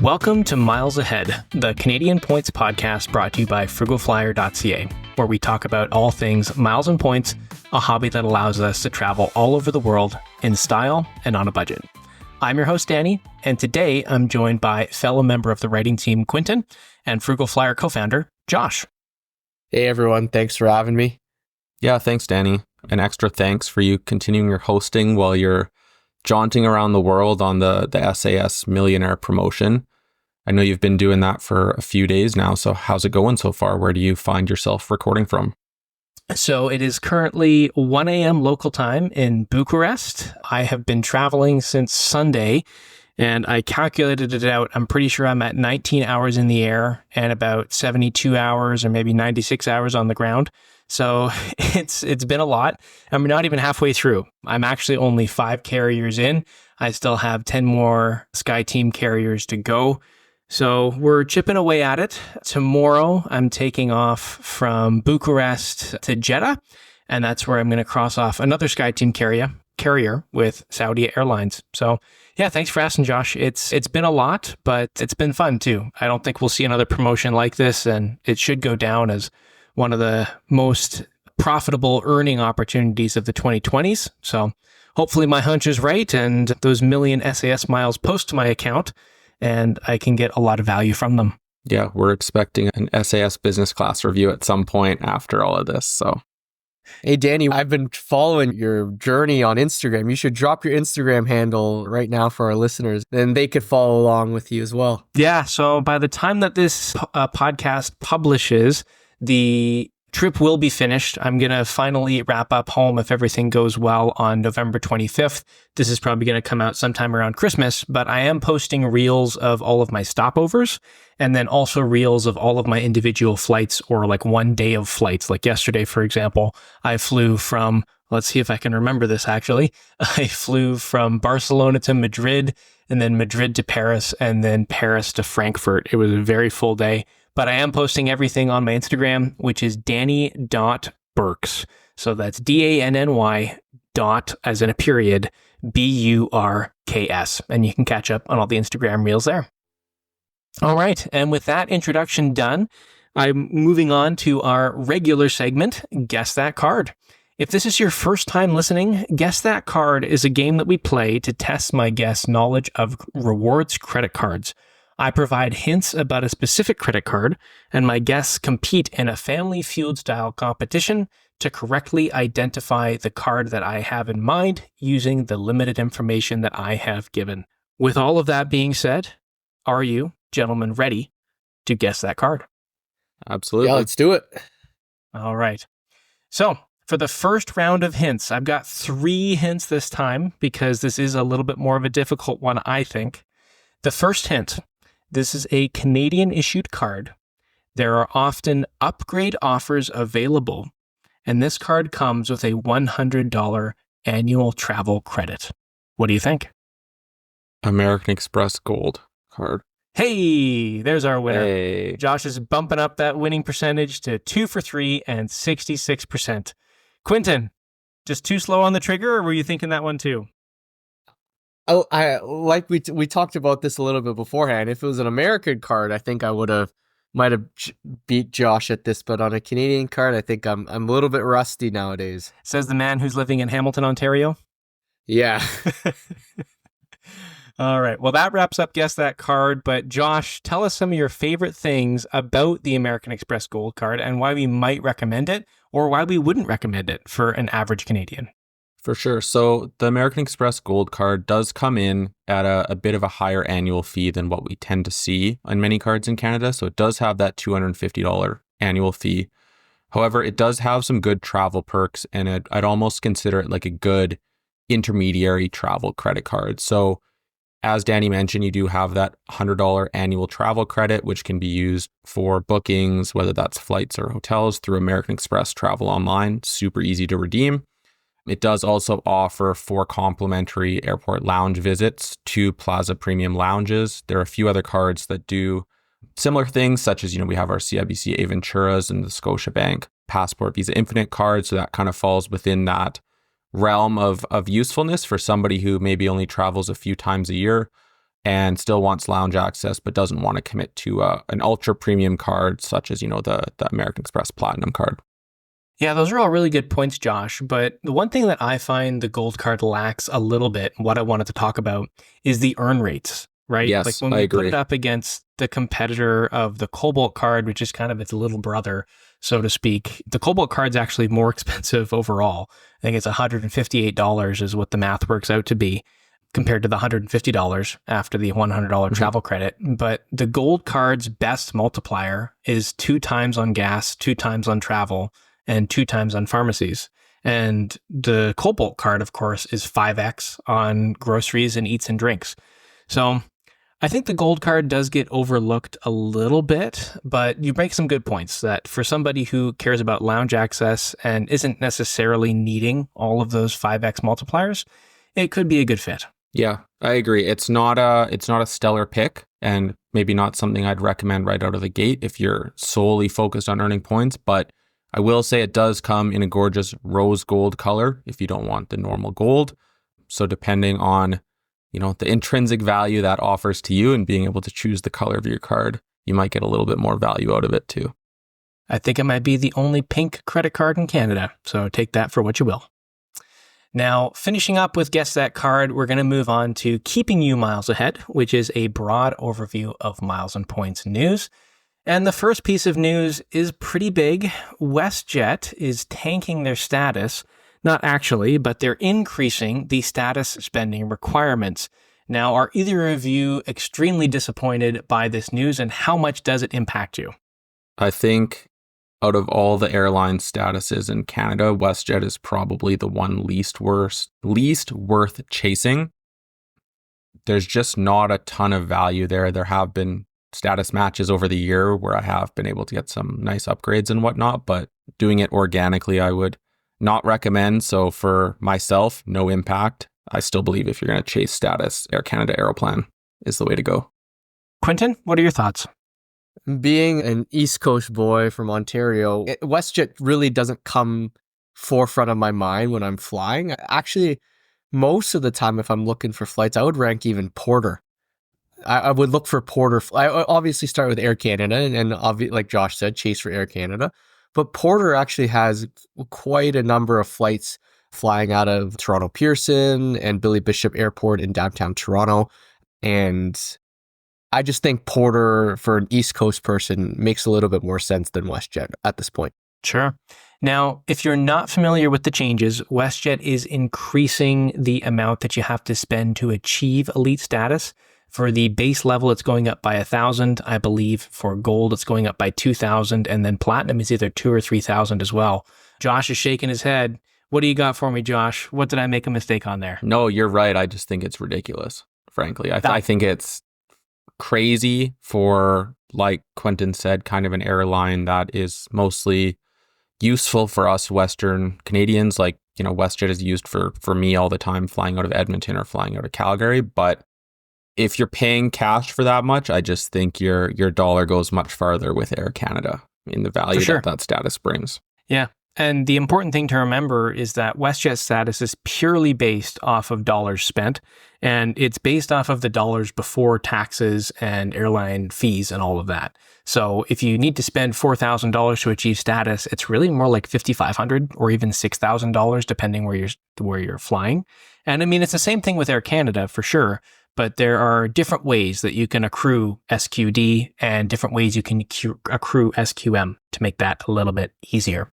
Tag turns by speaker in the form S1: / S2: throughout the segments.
S1: Welcome to Miles Ahead, the Canadian Points podcast brought to you by frugalflyer.ca, where we talk about all things miles and points, a hobby that allows us to travel all over the world in style and on a budget. I'm your host, Danny, and today I'm joined by fellow member of the writing team, Quentin, and Frugal Flyer co-founder, Josh.
S2: Hey everyone, thanks for having me.
S3: Yeah, thanks, Danny. An extra thanks for you continuing your hosting while you're jaunting around the world on the SAS Millionaire promotion. I know you've been doing that for a few days now, so how's it going so far? Where do you find yourself recording from?
S1: So it is currently 1 a.m. local time in Bucharest. I have been traveling since Sunday, and I calculated it out. I'm pretty sure I'm at 19 hours in the air and about 72 hours or maybe 96 hours on the ground. So it's been a lot. I'm not even halfway through. I'm actually only 5 carriers in. I still have 10 more SkyTeam carriers to go. So we're chipping away at it. Tomorrow, I'm taking off from Bucharest to Jeddah, and that's where I'm going to cross off another SkyTeam carrier with Saudi Airlines. So yeah, thanks for asking, Josh. It's been a lot, but it's been fun too. I don't think we'll see another promotion like this, and it should go down as one of the most profitable earning opportunities of the 2020s. So hopefully my hunch is right, and those million SAS miles post to my account, and I can get a lot of value from them.
S3: Yeah, we're expecting an SAS business class review at some point after all of this. So,
S2: hey Danny, I've been following your journey on Instagram. You should drop your Instagram handle right now for our listeners, and they could follow along with you as well.
S1: Yeah, so by the time that this podcast publishes, the trip will be finished. I'm going to finally wrap up home if everything goes well on November 25th. This is probably going to come out sometime around Christmas, but I am posting reels of all of my stopovers and then also reels of all of my individual flights or like one day of flights. Like yesterday, for example, I flew from, let's see if I can remember this actually. I flew from Barcelona to Madrid and then Madrid to Paris and then Paris to Frankfurt. It was a very full day. But I am posting everything on my Instagram, which is danny.burks. So that's DANNY dot, as in a period, BURKS. And you can catch up on all the Instagram reels there. All right. And with that introduction done, I'm moving on to our regular segment, Guess That Card. If this is your first time listening, Guess That Card is a game that we play to test my guests' knowledge of rewards credit cards. I provide hints about a specific credit card, and my guests compete in a Family Feud style competition to correctly identify the card that I have in mind using the limited information that I have given. With all of that being said, are you, gentlemen, ready to guess that card?
S3: Absolutely.
S2: Yeah, let's do it.
S1: All right. So for the first round of hints, I've got 3 hints this time because this is a little bit more of a difficult one, I think. The first hint. This is a Canadian-issued card. There are often upgrade offers available, and this card comes with a $100 annual travel credit. What do you think?
S3: American Express Gold card.
S1: Hey, there's our winner.
S3: Hey.
S1: Josh is bumping up that winning percentage to 2 for 3 and 66%. Quentin, just too slow on the trigger, or were you thinking that one too?
S2: Oh, we talked about this a little bit beforehand. If it was an American card, I think I might have beat Josh at this, but on a Canadian card, I think I'm a little bit rusty nowadays.
S1: Says the man who's living in Hamilton, Ontario.
S2: Yeah.
S1: All right. Well, that wraps up Guess That Card. But Josh, tell us some of your favorite things about the American Express Gold card and why we might recommend it or why we wouldn't recommend it for an average Canadian.
S3: For sure. So the American Express Gold card does come in at a bit of a higher annual fee than what we tend to see on many cards in Canada. So it does have that $250 annual fee. However, it does have some good travel perks, and I'd almost consider it like a good intermediary travel credit card. So as Danny mentioned, you do have that $100 annual travel credit, which can be used for bookings, whether that's flights or hotels through American Express Travel Online. Super easy to redeem. It does also offer 4 complimentary airport lounge visits, 2 Plaza Premium lounges. There are a few other cards that do similar things, such as, we have our CIBC Aventuras and the Scotiabank Passport Visa Infinite card. So that kind of falls within that realm of usefulness for somebody who maybe only travels a few times a year. and still wants lounge access, but doesn't want to commit to an ultra premium card such as, the American Express Platinum card.
S1: Yeah, those are all really good points, Josh. But the one thing that I find the gold card lacks a little bit, what I wanted to talk about, is the earn rates, right?
S3: Yes,
S1: like when
S3: I
S1: we
S3: agree.
S1: put it up against the competitor of the Cobalt card, which is kind of its little brother, so to speak, the Cobalt card's actually more expensive overall. I think it's $158 is what the math works out to be, compared to the $150 after the $100 travel credit. But the gold card's best multiplier is 2 times on gas, 2 times on travel, and 2 times on pharmacies. And the Cobalt card, of course, is 5x on groceries and eats and drinks. So I think the gold card does get overlooked a little bit, but you make some good points that for somebody who cares about lounge access and isn't necessarily needing all of those 5x multipliers, it could be a good fit.
S3: Yeah, I agree. It's not a stellar pick, and maybe not something I'd recommend right out of the gate if you're solely focused on earning points, but I will say it does come in a gorgeous rose gold color if you don't want the normal gold. So depending on, the intrinsic value that offers to you and being able to choose the color of your card, you might get a little bit more value out of it too.
S1: I think it might be the only pink credit card in Canada, so take that for what you will. Now, finishing up with Guess That Card, we're going to move on to Keeping You Miles Ahead, which is a broad overview of miles and points news. And the first piece of news is pretty big. WestJet is tanking their status. Not actually, but they're increasing the status spending requirements. Now, are either of you extremely disappointed by this news, and how much does it impact you?
S3: I think out of all the airline statuses in Canada, WestJet is probably the one least worth chasing. There's just not a ton of value there. There have been status matches over the year where I have been able to get some nice upgrades and whatnot, but doing it organically, I would not recommend. So for myself, no impact. I still believe if you're going to chase status, Air Canada Aeroplan is the way to go.
S1: Quentin, what are your thoughts?
S2: Being an East Coast boy from Ontario, WestJet really doesn't come forefront of my mind when I'm flying. Actually, most of the time, if I'm looking for flights, I would rank even Porter. I would look for Porter. I obviously start with Air Canada and like Josh said, chase for Air Canada. But Porter actually has quite a number of flights flying out of Toronto Pearson and Billy Bishop Airport in downtown Toronto. And I just think Porter, for an East Coast person, makes a little bit more sense than WestJet at this point.
S1: Sure. Now, if you're not familiar with the changes, WestJet is increasing the amount that you have to spend to achieve elite status. For the base level, it's going up by 1,000. I believe for gold, it's going up by 2,000. And then platinum is either 2,000 or 3,000 as well. Josh is shaking his head. What do you got for me, Josh? What did I make a mistake on there?
S3: No, you're right. I just think it's ridiculous, frankly. I think it's crazy for, like Quentin said, kind of an airline that is mostly useful for us Western Canadians. Like, WestJet is used for me all the time, flying out of Edmonton or flying out of Calgary. But if you're paying cash for that much, I just think your dollar goes much farther with Air Canada in the value that status brings.
S1: Yeah. And the important thing to remember is that WestJet status is purely based off of dollars spent, and it's based off of the dollars before taxes and airline fees and all of that. So if you need to spend $4,000 to achieve status, it's really more like $5,500 or even $6,000, depending where you're flying. And I mean, it's the same thing with Air Canada for sure. But there are different ways that you can accrue SQD and different ways you can accrue SQM to make that a little bit easier.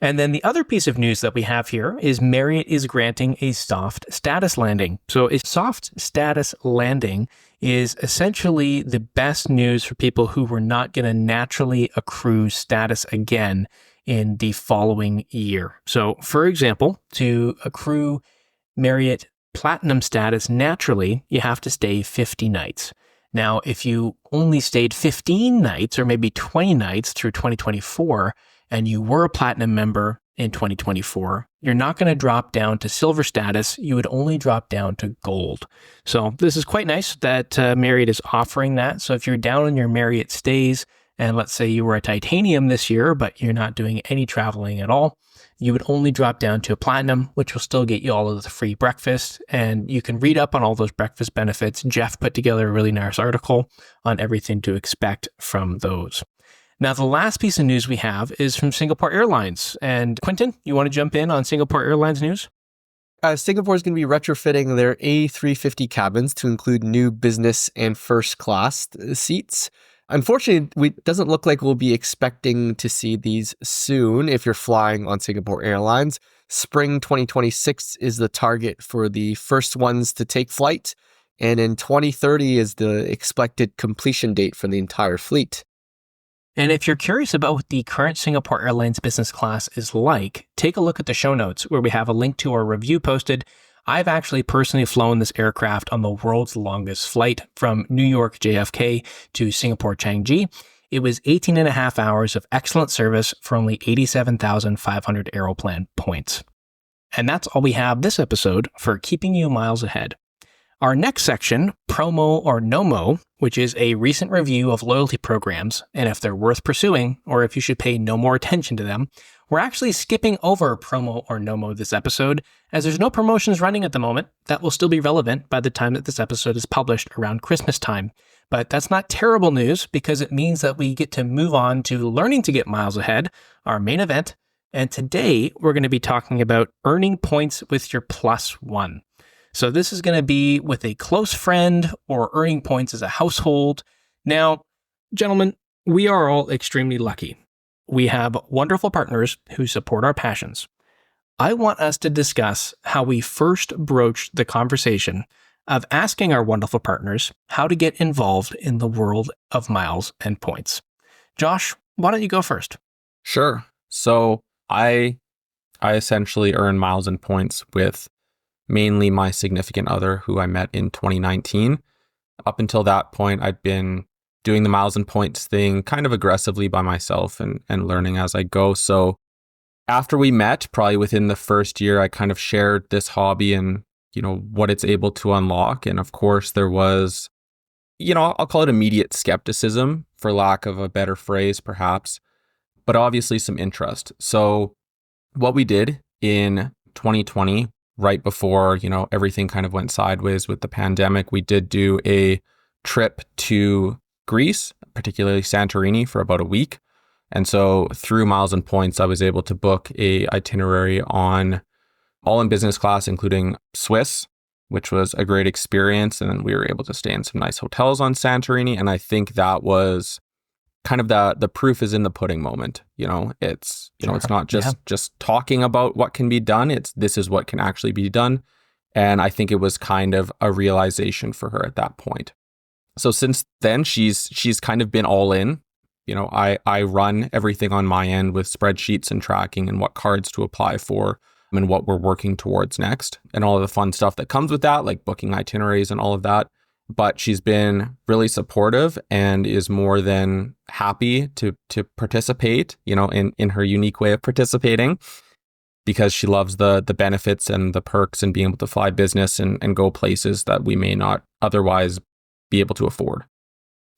S1: And then the other piece of news that we have here is Marriott is granting a soft status landing. So a soft status landing is essentially the best news for people who were not going to naturally accrue status again in the following year. So for example, to accrue Marriott Platinum status, naturally, you have to stay 50 nights. Now, if you only stayed 15 nights or maybe 20 nights through 2024, and you were a Platinum member in 2024, you're not going to drop down to silver status. You would only drop down to gold. So this is quite nice that Marriott is offering that. So if you're down on your Marriott stays, and let's say you were a Titanium this year, but you're not doing any traveling at all, you would only drop down to a platinum, which will still get you all of the free breakfast. And you can read up on all those breakfast benefits. Jeff put together a really nice article on everything to expect from those. Now, the last piece of news we have is from Singapore Airlines. And Quentin, you want to jump in on Singapore Airlines news?
S2: Singapore is going to be retrofitting their A350 cabins to include new business and first class seats. Unfortunately, it doesn't look like we'll be expecting to see these soon if you're flying on Singapore Airlines. Spring 2026 is the target for the first ones to take flight, and in 2030 is the expected completion date for the entire fleet.
S1: And if you're curious about what the current Singapore Airlines business class is like, take a look at the show notes where we have a link to our review posted. I've actually personally flown this aircraft on the world's longest flight from New York JFK to Singapore Changi. It was 18 and a half hours of excellent service for only 87,500 Aeroplan points. And that's all we have this episode for Keeping You Miles Ahead. Our next section, Promo or No-Mo, which is a recent review of loyalty programs and if they're worth pursuing or if you should pay no more attention to them. We're actually skipping over Promo or No-Mo this episode as there's no promotions running at the moment. That will still be relevant by the time that this episode is published around Christmas time. But that's not terrible news because it means that we get to move on to Learning to Get Miles Ahead, our main event. And today we're going to be talking about earning points with your plus one. So this is going to be with a close friend or earning points as a household. Now, gentlemen, we are all extremely lucky. We have wonderful partners who support our passions. I want us to discuss how we first broached the conversation of asking our wonderful partners how to get involved in the world of miles and points. Josh, why don't you go first?
S3: Sure. So I essentially earn miles and points with mainly my significant other who I met in 2019. Up until that point, I'd been doing the miles and points thing kind of aggressively by myself and learning as I go. So after we met, probably within the first year, I kind of shared this hobby and, what it's able to unlock. And of course, there was, I'll call it immediate skepticism, for lack of a better phrase, perhaps, but obviously some interest. So what we did in 2020, right before, everything kind of went sideways with the pandemic, we did do a trip to Greece, particularly Santorini, for about a week. And so through Miles and Points, I was able to book a itinerary all in business class, including Swiss, which was a great experience. And then we were able to stay in some nice hotels on Santorini. And I think that was kind of the proof is in the pudding moment. It's it's not just talking about what can be done. This is what can actually be done. And I think it was kind of a realization for her at that point. So since then, she's kind of been all in. I run everything on my end with spreadsheets and tracking and what cards to apply for and what we're working towards next and all of the fun stuff that comes with that, like booking itineraries and all of that. But she's been really supportive and is more than happy to participate, in her unique way of participating, because she loves the benefits and the perks and being able to fly business and go places that we may not otherwise be able to afford.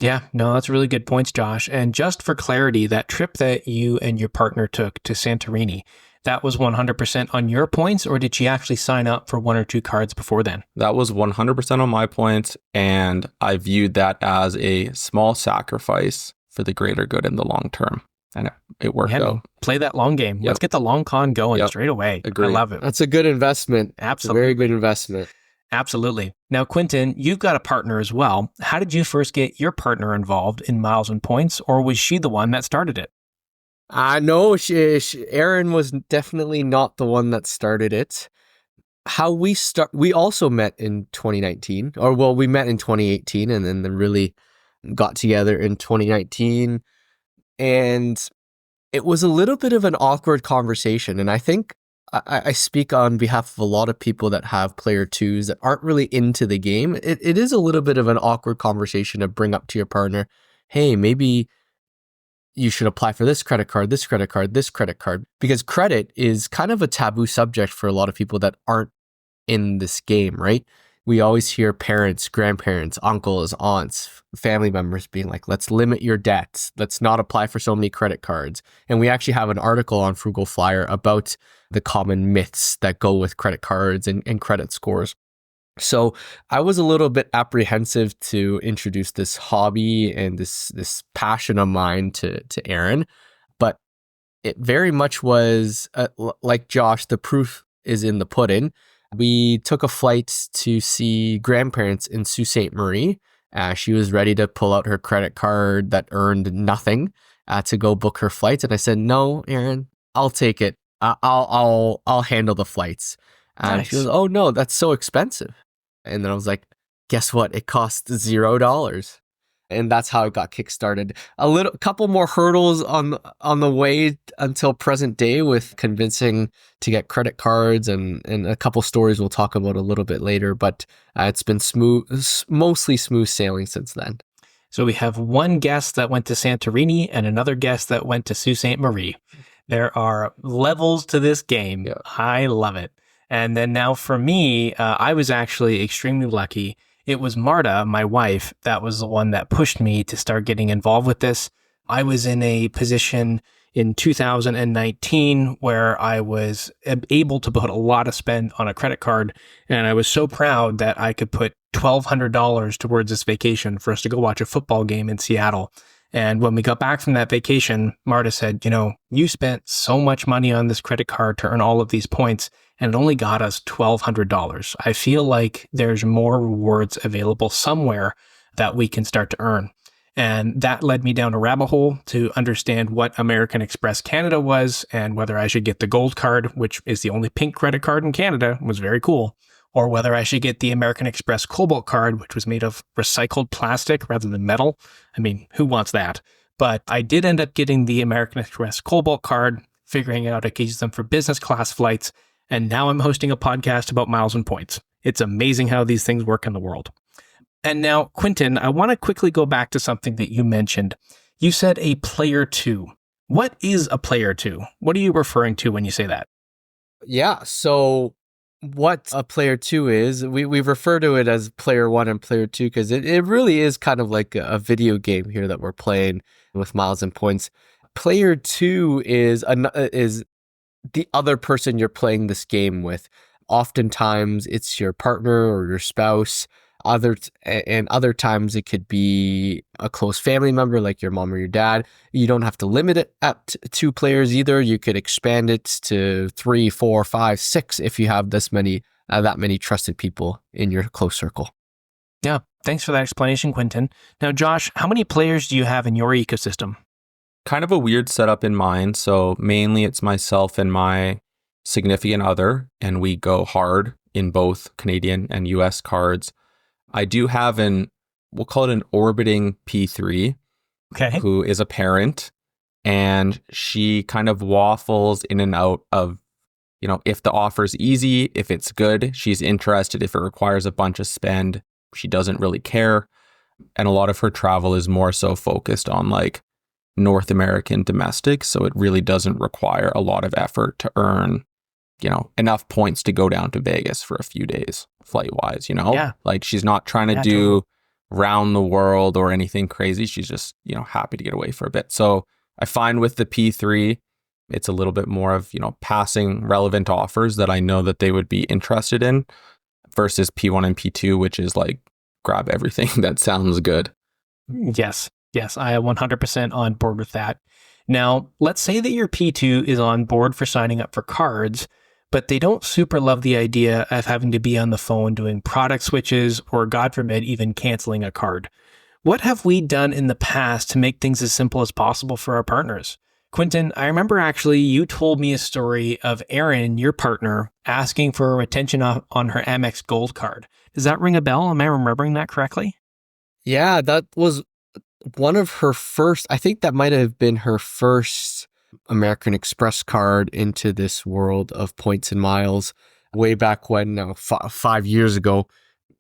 S1: Yeah, no, that's really good points, Josh. And just for clarity, that trip that you and your partner took to Santorini, that was 100% on your points, or did she actually sign up for one or two cards before then?
S3: That was 100% on my points, and I viewed that as a small sacrifice for the greater good in the long term. And it worked out.
S1: Play that long game. Let's get the long con going straight away.
S3: Agreed.
S1: I love it.
S2: That's a good investment.
S1: Absolutely.
S2: It's a very good investment.
S1: Absolutely. Now, Quentin, you've got a partner as well. How did you first get your partner involved in Miles and Points, or was she the one that started it?
S2: No, Erin was definitely not the one that started it. We also met in 2019, we met in 2018 and then really got together in 2019. And it was a little bit of an awkward conversation. And I think I speak on behalf of a lot of people that have player twos that aren't really into the game. It is a little bit of an awkward conversation to bring up to your partner. Hey, maybe you should apply for this credit card, this credit card, this credit card, because credit is kind of a taboo subject for a lot of people that aren't in this game, right? we always hear parents, grandparents, uncles, aunts, family members being like, let's limit your debts. Let's not apply for so many credit cards. And we actually have an article on Frugal Flyer about the common myths that go with credit cards and credit scores. So I was a little bit apprehensive to introduce this hobby and this passion of mine to Aaron, but it very much was like Josh, the proof is in the pudding. We took a flight to see grandparents in Sault Ste. Marie. She was ready to pull out her credit card that earned nothing to go book her flights, and I said, "No, Aaron, I'll take it. I'll handle the flights." And
S1: Nice.
S2: she goes, "Oh no, that's so expensive." And then I was like, "Guess what? It cost $0." And that's how it got kickstarted. A couple more hurdles on the way until present day with convincing to get credit cards and a couple stories we'll talk about a little bit later. But it's been mostly smooth sailing since then.
S1: So we have one guest that went to Santorini and another guest that went to Sault Ste. Marie. There are levels to this game.
S2: Yeah.
S1: I love it. And then now for me, I was actually extremely lucky. It was Marta, my wife, that was the one that pushed me to start getting involved with this. I was in a position in 2019 where I was able to put a lot of spend on a credit card. And I was so proud that I could put $1,200 towards this vacation for us to go watch a football game in Seattle. And when we got back from that vacation, Marta said, you spent so much money on this credit card to earn all of these points, and it only got us $1,200. I feel like there's more rewards available somewhere that we can start to earn. And that led me down a rabbit hole to understand what American Express Canada was and whether I should get the gold card, which is the only pink credit card in Canada, was very cool, or whether I should get the American Express Cobalt card, which was made of recycled plastic rather than metal. I mean, who wants that? But I did end up getting the American Express Cobalt card, figuring out I could use them for business class flights, and now I'm hosting a podcast about miles and points. It's amazing how these things work in the world. And now, Quentin, I want to quickly go back to something that you mentioned. You said a player two. What is a player two? What are you referring to when you say that?
S2: Yeah, so what a player two is, we refer to it as player one and player two because it really is kind of like a video game here that we're playing with miles and points. Player two is the other person you're playing this game with. Oftentimes it's your partner or your spouse. Other times it could be a close family member like your mom or your dad. You don't have to limit it at 2 players either. You could expand it to 3, 4, 5, 6 if you have that many trusted people in your close circle.
S1: Yeah, thanks for that explanation, Quentin. Now, Josh, how many players do you have in your ecosystem?
S3: Kind of a weird setup in mine. So mainly it's myself and my significant other, and we go hard in both Canadian and US cards. I do have we'll call it an orbiting P3,
S1: okay,
S3: who is a parent, and she kind of waffles in and out of, if the offer's easy, if it's good, she's interested. If it requires a bunch of spend, she doesn't really care. And a lot of her travel is more so focused on like North American domestic. So it really doesn't require a lot of effort to earn, enough points to go down to Vegas for a few days flight wise,
S1: Yeah.
S3: Like she's not trying to do round the world or anything crazy. She's just, happy to get away for a bit. So I find with the P3, it's a little bit more of, passing relevant offers that I know that they would be interested in versus P1 and P2, which is like grab everything that sounds good.
S1: Yes, I am 100% on board with that. Now, let's say that your P2 is on board for signing up for cards, but they don't super love the idea of having to be on the phone doing product switches or, God forbid, even canceling a card. What have we done in the past to make things as simple as possible for our partners? Quentin, I remember actually you told me a story of Erin, your partner, asking for a retention on her Amex Gold card. Does that ring a bell? Am I remembering that correctly?
S2: Yeah, that was one of her first, I think that might have been her first American Express card into this world of points and miles. Way back when, 5 years ago,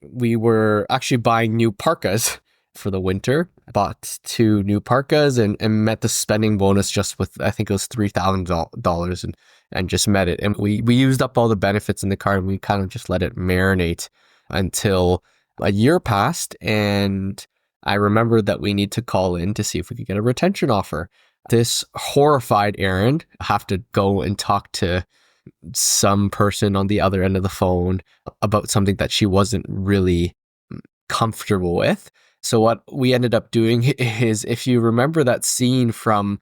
S2: we were actually buying new parkas for the winter. Bought 2 new parkas and met the spending bonus just with, I think it was $3,000 and just met it. And we used up all the benefits in the card and we kind of just let it marinate until a year passed, and I remembered that we need to call in to see if we could get a retention offer. This horrified Erin have to go and talk to some person on the other end of the phone about something that she wasn't really comfortable with. So what we ended up doing is, if you remember that scene from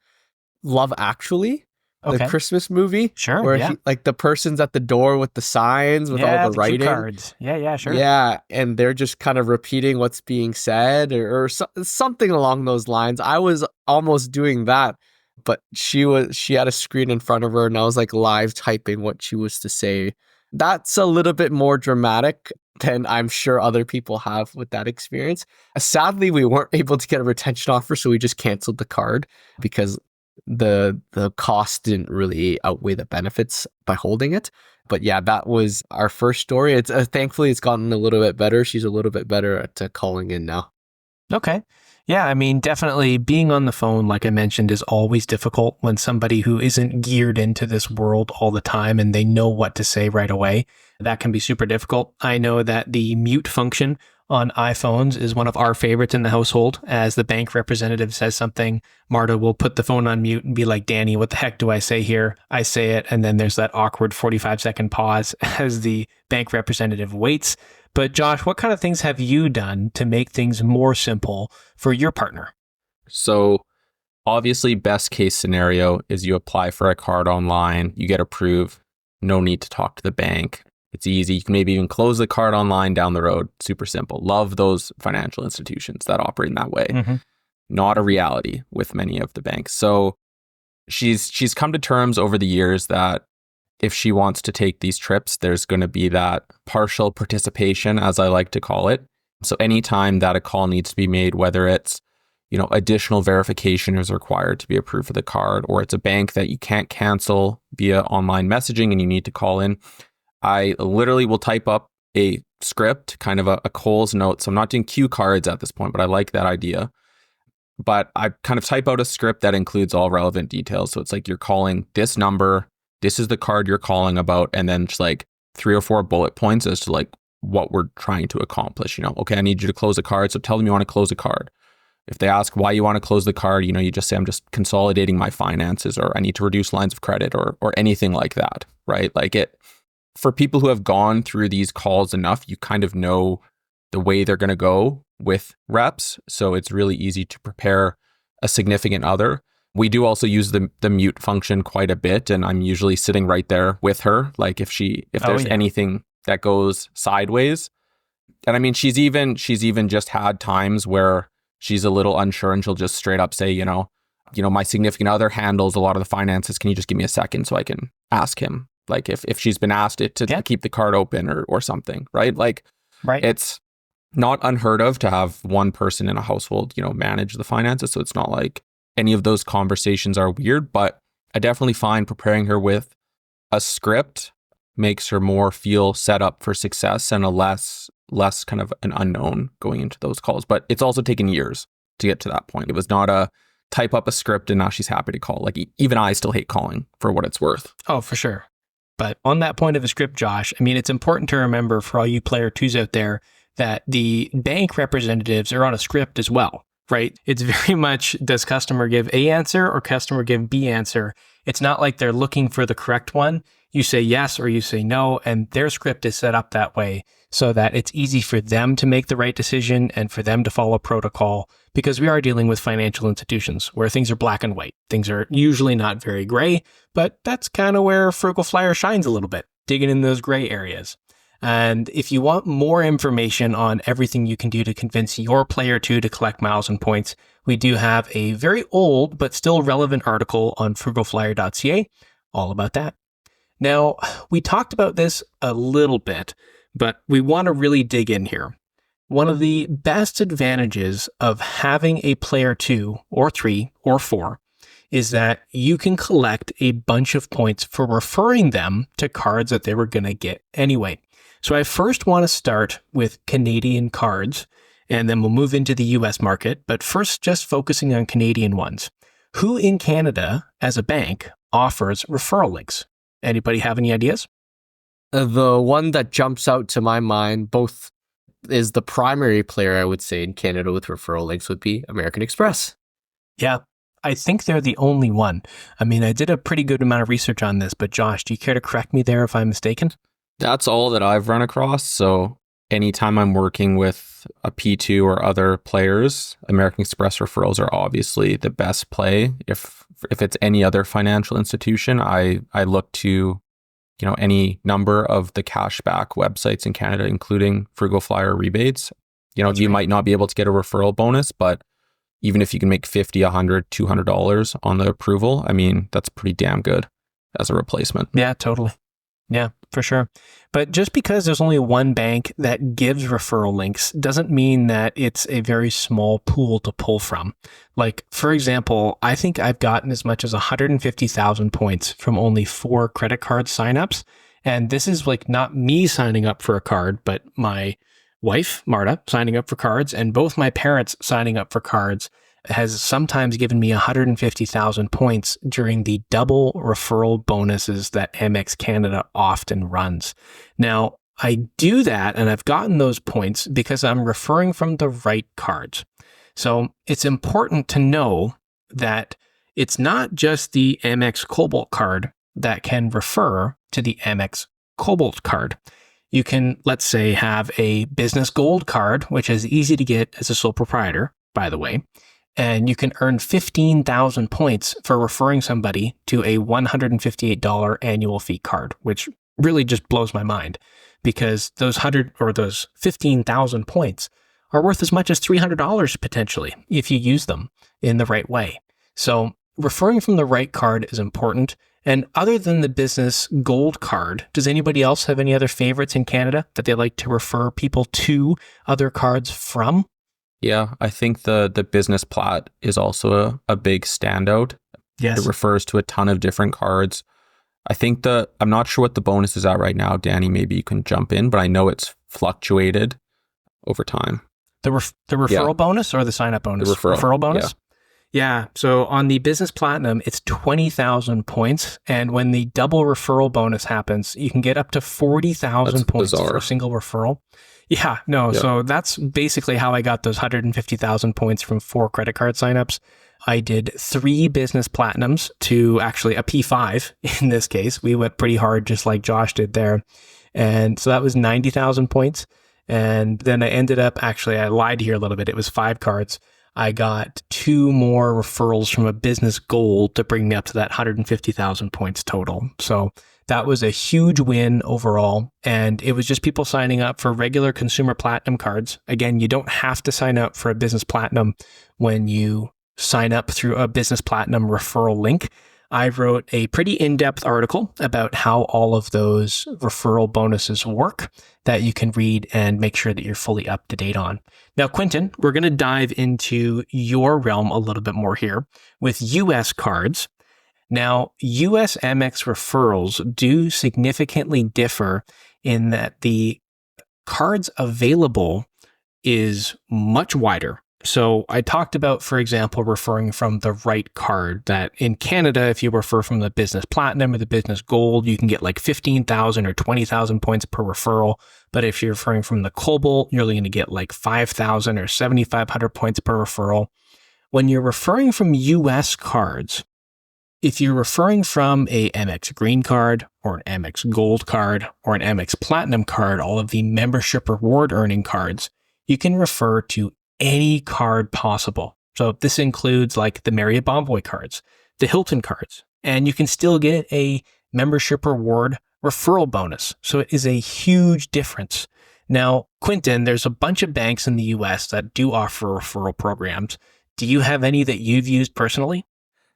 S2: Love Actually, the Christmas movie,
S1: sure,
S2: where like the person's at the door with the signs with all the writing,
S1: cue cards. Yeah, sure.
S2: Yeah, and they're just kind of repeating what's being said or something along those lines. I was almost doing that, but she had a screen in front of her, and I was like live typing what she was to say. That's a little bit more dramatic than I'm sure other people have with that experience. Sadly, we weren't able to get a retention offer, so we just canceled the card because the cost didn't really outweigh the benefits by holding it. But yeah, that was our first story. It's thankfully it's gotten a little bit better. She's a little bit better at calling in now.
S1: Okay. Yeah, I mean, definitely being on the phone, like I mentioned, is always difficult when somebody who isn't geared into this world all the time and they know what to say right away. That can be super difficult. I know that the mute function on iPhones is one of our favorites in the household. As the bank representative says something, Marta will put the phone on mute and be like, Danny, what the heck do I say here? I say it, and then there's that awkward 45-second pause as the bank representative waits. But Josh, what kind of things have you done to make things more simple for your partner?
S3: So obviously, best case scenario is you apply for a card online, you get approved, no need to talk to the bank. It's easy. You can maybe even close the card online down the road. Super simple. Love those financial institutions that operate in that way. Mm-hmm. Not a reality with many of the banks. So she's come to terms over the years that if she wants to take these trips, there's going to be that partial participation, as I like to call it. So anytime that a call needs to be made, whether it's, additional verification is required to be approved for the card, or it's a bank that you can't cancel via online messaging and you need to call in, I literally will type up a script, kind of a Coles note. So I'm not doing cue cards at this point, but I like that idea. But I kind of type out a script that includes all relevant details. So it's like you're calling this number, this is the card you're calling about, and then just like 3 or 4 bullet points as to like what we're trying to accomplish. Okay, I need you to close a card. So tell them you want to close a card. If they ask why you want to close the card, you just say, I'm just consolidating my finances, or I need to reduce lines of credit, or anything like that, right? Like for people who have gone through these calls enough, you kind of know the way they're going to go with reps. So it's really easy to prepare a significant other. We do also use the mute function quite a bit, and I'm usually sitting right there with her. Like if there's anything that goes sideways. And I mean, she's even just had times where she's a little unsure and she'll just straight up say, my significant other handles a lot of the finances. Can you just give me a second so I can ask him? Like if she's been asked to keep the card open or something, right? Like, right. It's not unheard of to have one person in a household, manage the finances. So it's not like any of those conversations are weird, but I definitely find preparing her with a script makes her more feel set up for success and a less kind of an unknown going into those calls. But it's also taken years to get to that point. It was not a type up a script and now she's happy to call. Like even I still hate calling for what it's worth.
S1: Oh, for sure. But on that point of a script, Josh, I mean, it's important to remember for all you player twos out there that the bank representatives are on a script as well, right? It's very much, does customer give A answer or customer give B answer? It's not like they're looking for the correct one. You say yes or you say no, and their script is set up that way so that it's easy for them to make the right decision and for them to follow protocol, because we are dealing with financial institutions where things are black and white. Things are usually not very gray, but that's kind of where Frugal Flyer shines a little bit, digging in those gray areas. And if you want more information on everything you can do to convince your player two to collect miles and points, we do have a very old but still relevant article on frugalflyer.ca all about that. Now, we talked about this a little bit, but we want to really dig in here. One of the best advantages of having a player 2 or 3 or 4 is that you can collect a bunch of points for referring them to cards that they were going to get anyway. So I first want to start with Canadian cards, and then we'll move into the US market, but first just focusing on Canadian ones. Who in Canada, as a bank, offers referral links? Anybody have any ideas?
S2: The one that jumps out to my mind, both is the primary player, I would say, in Canada with referral links would be American Express.
S1: Yeah, I think they're the only one. I mean, I did a pretty good amount of research on this, but Josh, do you care to correct me there if I'm mistaken?
S3: That's all that I've run across. So anytime I'm working with a P2 or other players, American Express referrals are obviously the best play. If it's any other financial institution, I look to any number of the cashback websites in Canada, including Frugal Flyer rebates. You might not be able to get a referral bonus, but even if you can make $50, $100, $200 on the approval, I mean, that's pretty damn good as a replacement.
S1: Yeah, totally. Yeah, for sure. But just because there's only one bank that gives referral links doesn't mean that it's a very small pool to pull from. Like, for example, I think I've gotten as much as 150,000 points from only 4 credit card signups. And this is like not me signing up for a card, but my wife, Marta, signing up for cards, and both my parents signing up for cards has sometimes given me 150,000 points during the double referral bonuses that Amex Canada often runs. Now, I do that and I've gotten those points because I'm referring from the right cards. So it's important to know that it's not just the Amex Cobalt card that can refer to the Amex Cobalt card. You can, let's say, have a business gold card, which is easy to get as a sole proprietor, by the way. And you can earn 15,000 points for referring somebody to a $158 annual fee card, which really just blows my mind because those 15,000 points are worth as much as $300 potentially if you use them in the right way. So referring from the right card is important. And other than the business gold card, does anybody else have any other favorites in Canada that they like to refer people to other cards from?
S3: Yeah, I think the business plat is also a big standout.
S1: Yes.
S3: It refers to a ton of different cards. I think I'm not sure what the bonus is at right now. Danny, maybe you can jump in, but I know it's fluctuated over time.
S1: The referral bonus or the sign-up bonus?
S3: The referral
S1: bonus? Yeah. So on the Business Platinum, it's 20,000 points. And when the double referral bonus happens, you can get up to 40,000 points for a single referral. Yeah, no. Yep. So that's basically how I got those 150,000 points from 4 credit card signups. I did 3 business platinums to actually a P5 in this case. We went pretty hard, just like Josh did there. And so that was 90,000 points. And then I ended up, actually, I lied here a little bit. It was 5 cards. I got 2 more referrals from a business gold to bring me up to that 150,000 points total. So that was a huge win overall. And it was just people signing up for regular consumer platinum cards. Again, you don't have to sign up for a business platinum when you sign up through a business platinum referral link. I wrote a pretty in-depth article about how all of those referral bonuses work that you can read and make sure that you're fully up to date on. Now, Quentin, we're going to dive into your realm a little bit more here with US cards. Now, US Amex referrals do significantly differ in that the cards available is much wider. So I talked about, for example, referring from the right card, that in Canada, if you refer from the Business Platinum or the Business Gold, you can get like 15,000 or 20,000 points per referral. But if you're referring from the Cobalt, you're only going to get like 5,000 or 7,500 points per referral. When you're referring from US cards, if you're referring from a Amex Green card or an Amex Gold card or an Amex Platinum card, all of the membership reward earning cards, you can refer to any card possible. So this includes like the Marriott Bonvoy cards, the Hilton cards, and you can still get a membership reward referral bonus. So it is a huge difference. Now, Quentin, there's a bunch of banks in the US that do offer referral programs. Do you have any that you've used personally?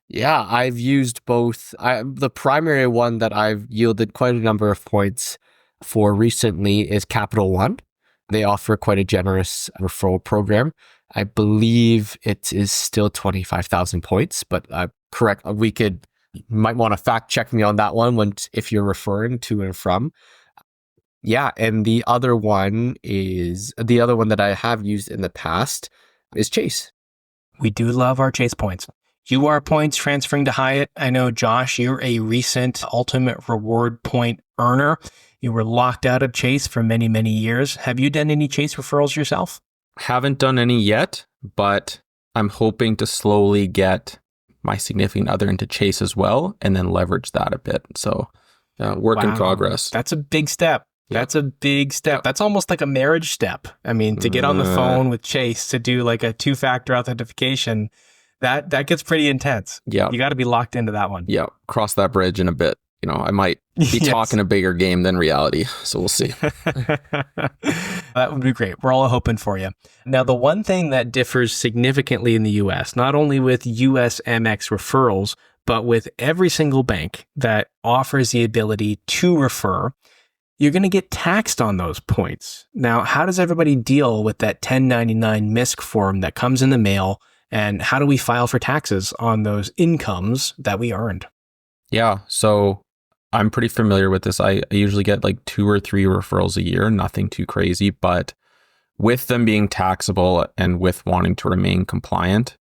S2: Yeah, I've used both. The primary one that I've yielded quite a number of points for recently is Capital One. They offer quite a generous referral program. I believe it is still 25,000 points, but correct. Might want to fact check me on that one if you're referring to and from. Yeah, and the other one that I have used in the past is Chase.
S1: We do love our Chase points. UR points transferring to Hyatt. I know, Josh, you're a recent ultimate reward point earner. You were locked out of Chase for many, many years. Have you done any Chase referrals yourself?
S3: Haven't done any yet, but I'm hoping to slowly get my significant other into Chase as well and then leverage that a bit. So work in progress.
S1: That's a big step. That's a big step. That's almost like a marriage step. I mean, to get on the phone with Chase to do like a 2-factor authentication, that gets pretty intense.
S3: Yeah.
S1: You got to be locked into that one.
S3: Yeah. Cross that bridge in a bit. You know, I might be talking a bigger game than reality. So we'll see.
S1: That would be great. We're all hoping for you. Now, the one thing that differs significantly in the US, not only with US MX referrals, but with every single bank that offers the ability to refer, you're going to get taxed on those points. Now, how does everybody deal with that 1099 MISC form that comes in the mail? And how do we file for taxes on those incomes that we earned?
S3: Yeah. So I'm pretty familiar with this. I usually get like 2 or 3 referrals a year, nothing too crazy, but with them being taxable and with wanting to remain compliant,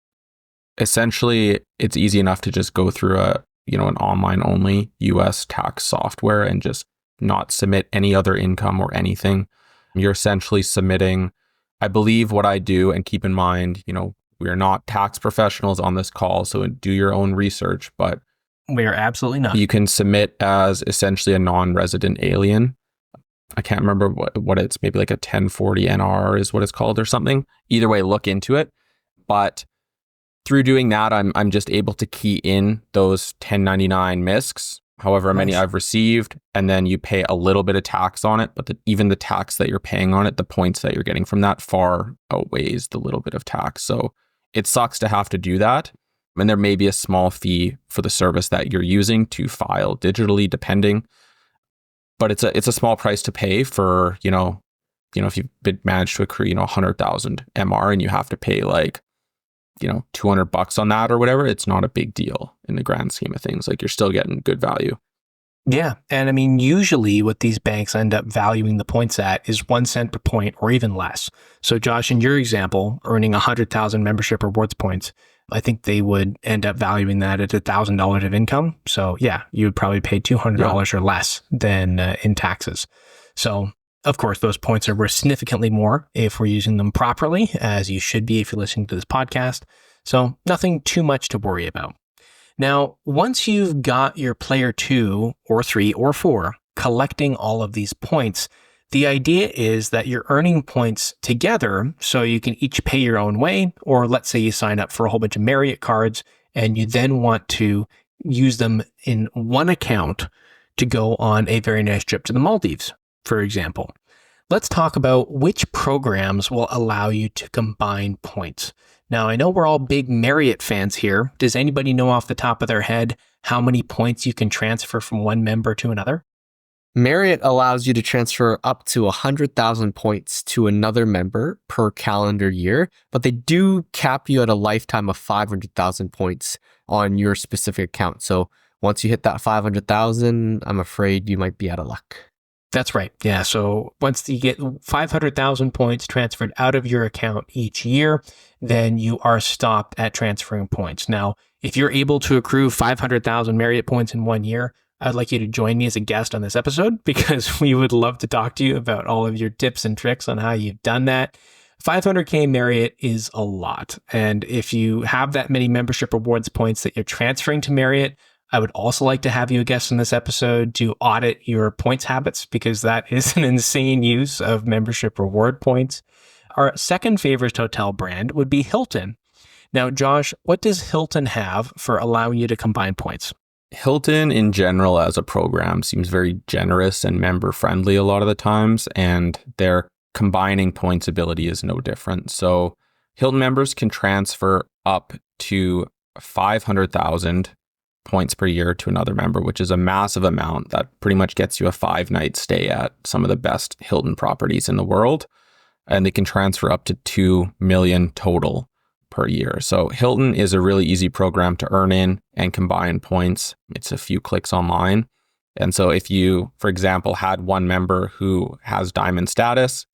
S3: essentially it's easy enough to just go through an online only US tax software and just not submit any other income or anything. You're essentially submitting, I believe what I do, and keep in mind, we are not tax professionals on this call, so do your own research, but
S1: we are absolutely not.
S3: You can submit as essentially a non-resident alien. I can't remember what it's, maybe like a 1040 NR is what it's called or something. Either way, look into it. But through doing that, I'm just able to key in those 1099 MISCs, however many I've received, and then you pay a little bit of tax on it. But even the tax that you're paying on it, the points that you're getting from that far outweighs the little bit of tax. So it sucks to have to do that. And there may be a small fee for the service that you're using to file digitally, depending. But it's a small price to pay for, if you've managed to accrue, 100,000 MR and you have to pay like, $200 on that or whatever. It's not a big deal in the grand scheme of things. Like, you're still getting good value.
S1: Yeah. And I mean, usually what these banks end up valuing the points at is 1 cent per point or even less. So Josh, in your example, earning 100,000 membership rewards points, I think they would end up valuing that at $1,000 of income. So yeah, you would probably pay $200 or less than in taxes. So of course, those points are worth significantly more if we're using them properly, as you should be if you're listening to this podcast. So nothing too much to worry about. Now, once you've got your player 2 or 3 or 4 collecting all of these points, the idea is that you're earning points together so you can each pay your own way, or let's say you sign up for a whole bunch of Marriott cards and you then want to use them in one account to go on a very nice trip to the Maldives, for example. Let's talk about which programs will allow you to combine points. Now, I know we're all big Marriott fans here. Does anybody know off the top of their head how many points you can transfer from one member to another?
S2: Marriott allows you to transfer up to 100,000 points to another member per calendar year, but they do cap you at a lifetime of 500,000 points on your specific account. So once you hit that 500,000, I'm afraid you might be out of luck.
S1: That's right. Yeah. So once you get 500,000 points transferred out of your account each year, then you are stopped at transferring points. Now, if you're able to accrue 500,000 Marriott points in 1 year, I'd like you to join me as a guest on this episode because we would love to talk to you about all of your tips and tricks on how you've done that. 500K Marriott is a lot. And if you have that many membership rewards points that you're transferring to Marriott, I would also like to have you a guest in this episode to audit your points habits because that is an insane use of membership reward points. Our second favorite hotel brand would be Hilton. Now, Josh, what does Hilton have for allowing you to combine points?
S3: Hilton in general as a program seems very generous and member friendly a lot of the times, and their combining points ability is no different. So Hilton members can transfer up to 500,000 points per year to another member, which is a massive amount that pretty much gets you a 5-night stay at some of the best Hilton properties in the world. And they can transfer up to 2 million total per year. So Hilton is a really easy program to earn in and combine points. It's a few clicks online. And so if you, for example, had one member who has diamond status,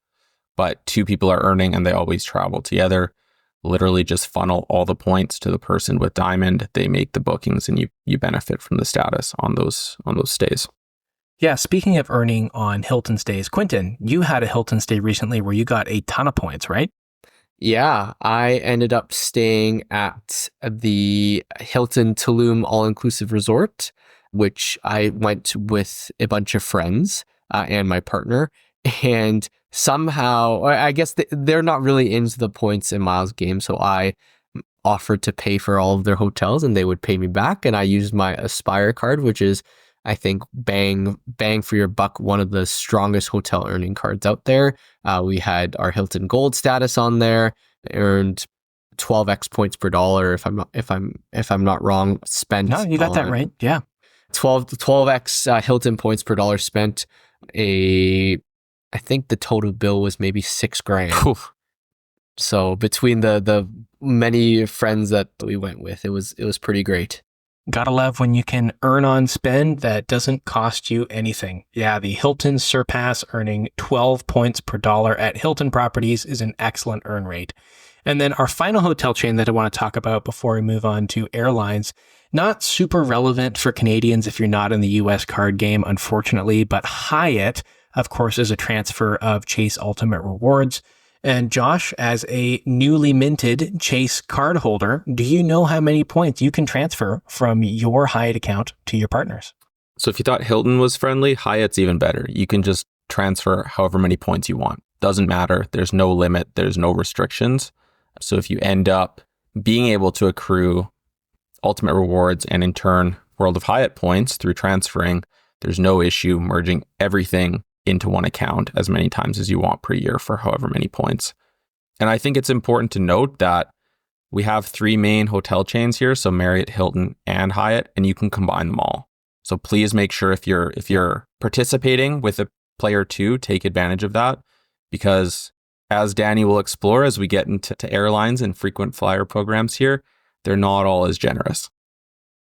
S3: but 2 people are earning and they always travel together, literally just funnel all the points to the person with Diamond. They make the bookings and you benefit from the status on those stays.
S1: Yeah, speaking of earning on Hilton stays, Quentin, you had a Hilton stay recently where you got a ton of points, right?
S2: Yeah, I ended up staying at the Hilton Tulum All-Inclusive Resort, which I went with a bunch of friends and my partner. And somehow, I guess they're not really into the points and miles game, so I offered to pay for all of their hotels and they would pay me back. And I used my Aspire card, which is, I think, bang for your buck, one of the strongest hotel earning cards out there. We had our Hilton Gold status on there, earned 12x points per dollar if I'm not wrong. Spent
S1: No, you got that right. Yeah.
S2: 12x Hilton points per dollar spent. I think the total bill was maybe $6,000. So between the many friends that we went with, it was pretty great.
S1: Gotta love when you can earn on spend that doesn't cost you anything. Yeah, the Hilton Surpass earning 12 points per dollar at Hilton properties is an excellent earn rate. And then our final hotel chain that I want to talk about before we move on to airlines, not super relevant for Canadians if you're not in the US card game, unfortunately, but Hyatt, of course, is a transfer of Chase Ultimate Rewards. And Josh, as a newly minted Chase card holder, do you know how many points you can transfer from your Hyatt account to your partners?
S3: So if you thought Hilton was friendly, Hyatt's even better. You can just transfer however many points you want. Doesn't matter. There's no limit. There's no restrictions. So if you end up being able to accrue Ultimate Rewards and in turn World of Hyatt points through transferring, there's no issue merging everything into one account as many times as you want per year for however many points. And I think it's important to note that we have 3 main hotel chains here, so Marriott, Hilton, and Hyatt, and you can combine them all. So please make sure if you're participating with a player 2, take advantage of that, because as Danny will explore as we get into airlines and frequent flyer programs here, they're not all as generous.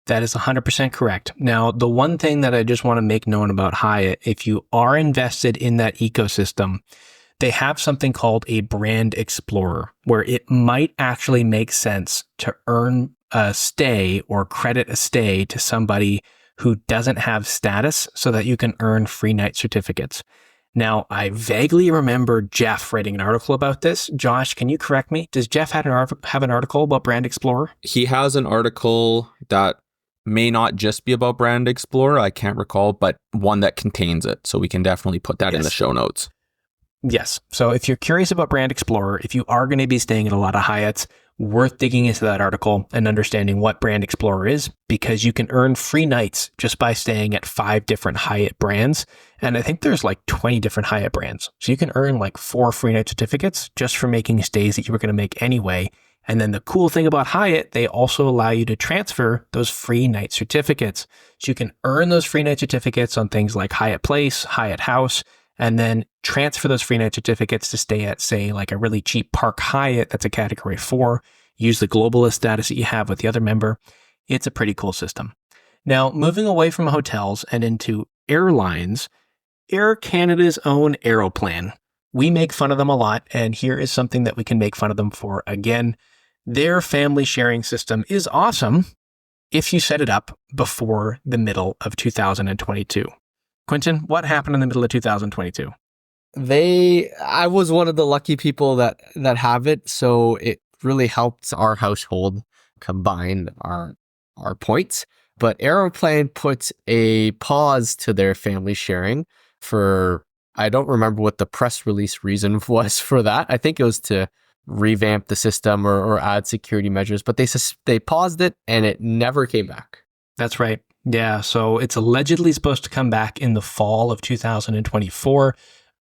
S1: That is 100% correct. Now, the one thing that I just want to make known about Hyatt, if you are invested in that ecosystem, they have something called a brand explorer, where it might actually make sense to earn a stay or credit a stay to somebody who doesn't have status so that you can earn free night certificates. Now, I vaguely remember Jeff writing an article about this. Josh, can you correct me? Does Jeff have an article about Brand Explorer?
S3: He has an article that may not just be about Brand Explorer, I can't recall, but one that contains it. So we can definitely put that in the show notes.
S1: Yes. So if you're curious about Brand Explorer, if you are going to be staying at a lot of Hyatts, worth digging into that article and understanding what Brand Explorer is, because you can earn free nights just by staying at 5 different Hyatt brands. And I think there's like 20 different Hyatt brands. So you can earn like 4 free night certificates just for making stays that you were going to make anyway. And then the cool thing about Hyatt, they also allow you to transfer those free night certificates. So you can earn those free night certificates on things like Hyatt Place, Hyatt House, and then transfer those free night certificates to stay at, say, like a really cheap Park Hyatt that's a category 4. Use the globalist status that you have with the other member. It's a pretty cool system. Now, moving away from hotels and into airlines, Air Canada's own Aeroplan. We make fun of them a lot, and here is something that we can make fun of them for again. Their family sharing system is awesome if you set it up before the middle of 2022. Quentin, what happened in the middle of 2022?
S2: I was one of the lucky people that have it, so it really helped our household combine our points. But Aeroplan put a pause to their family sharing for, I don't remember what the press release reason was for that. I think it was to revamp the system or add security measures, but they paused it and it never came back.
S1: That's right. Yeah, so it's allegedly supposed to come back in the fall of 2024.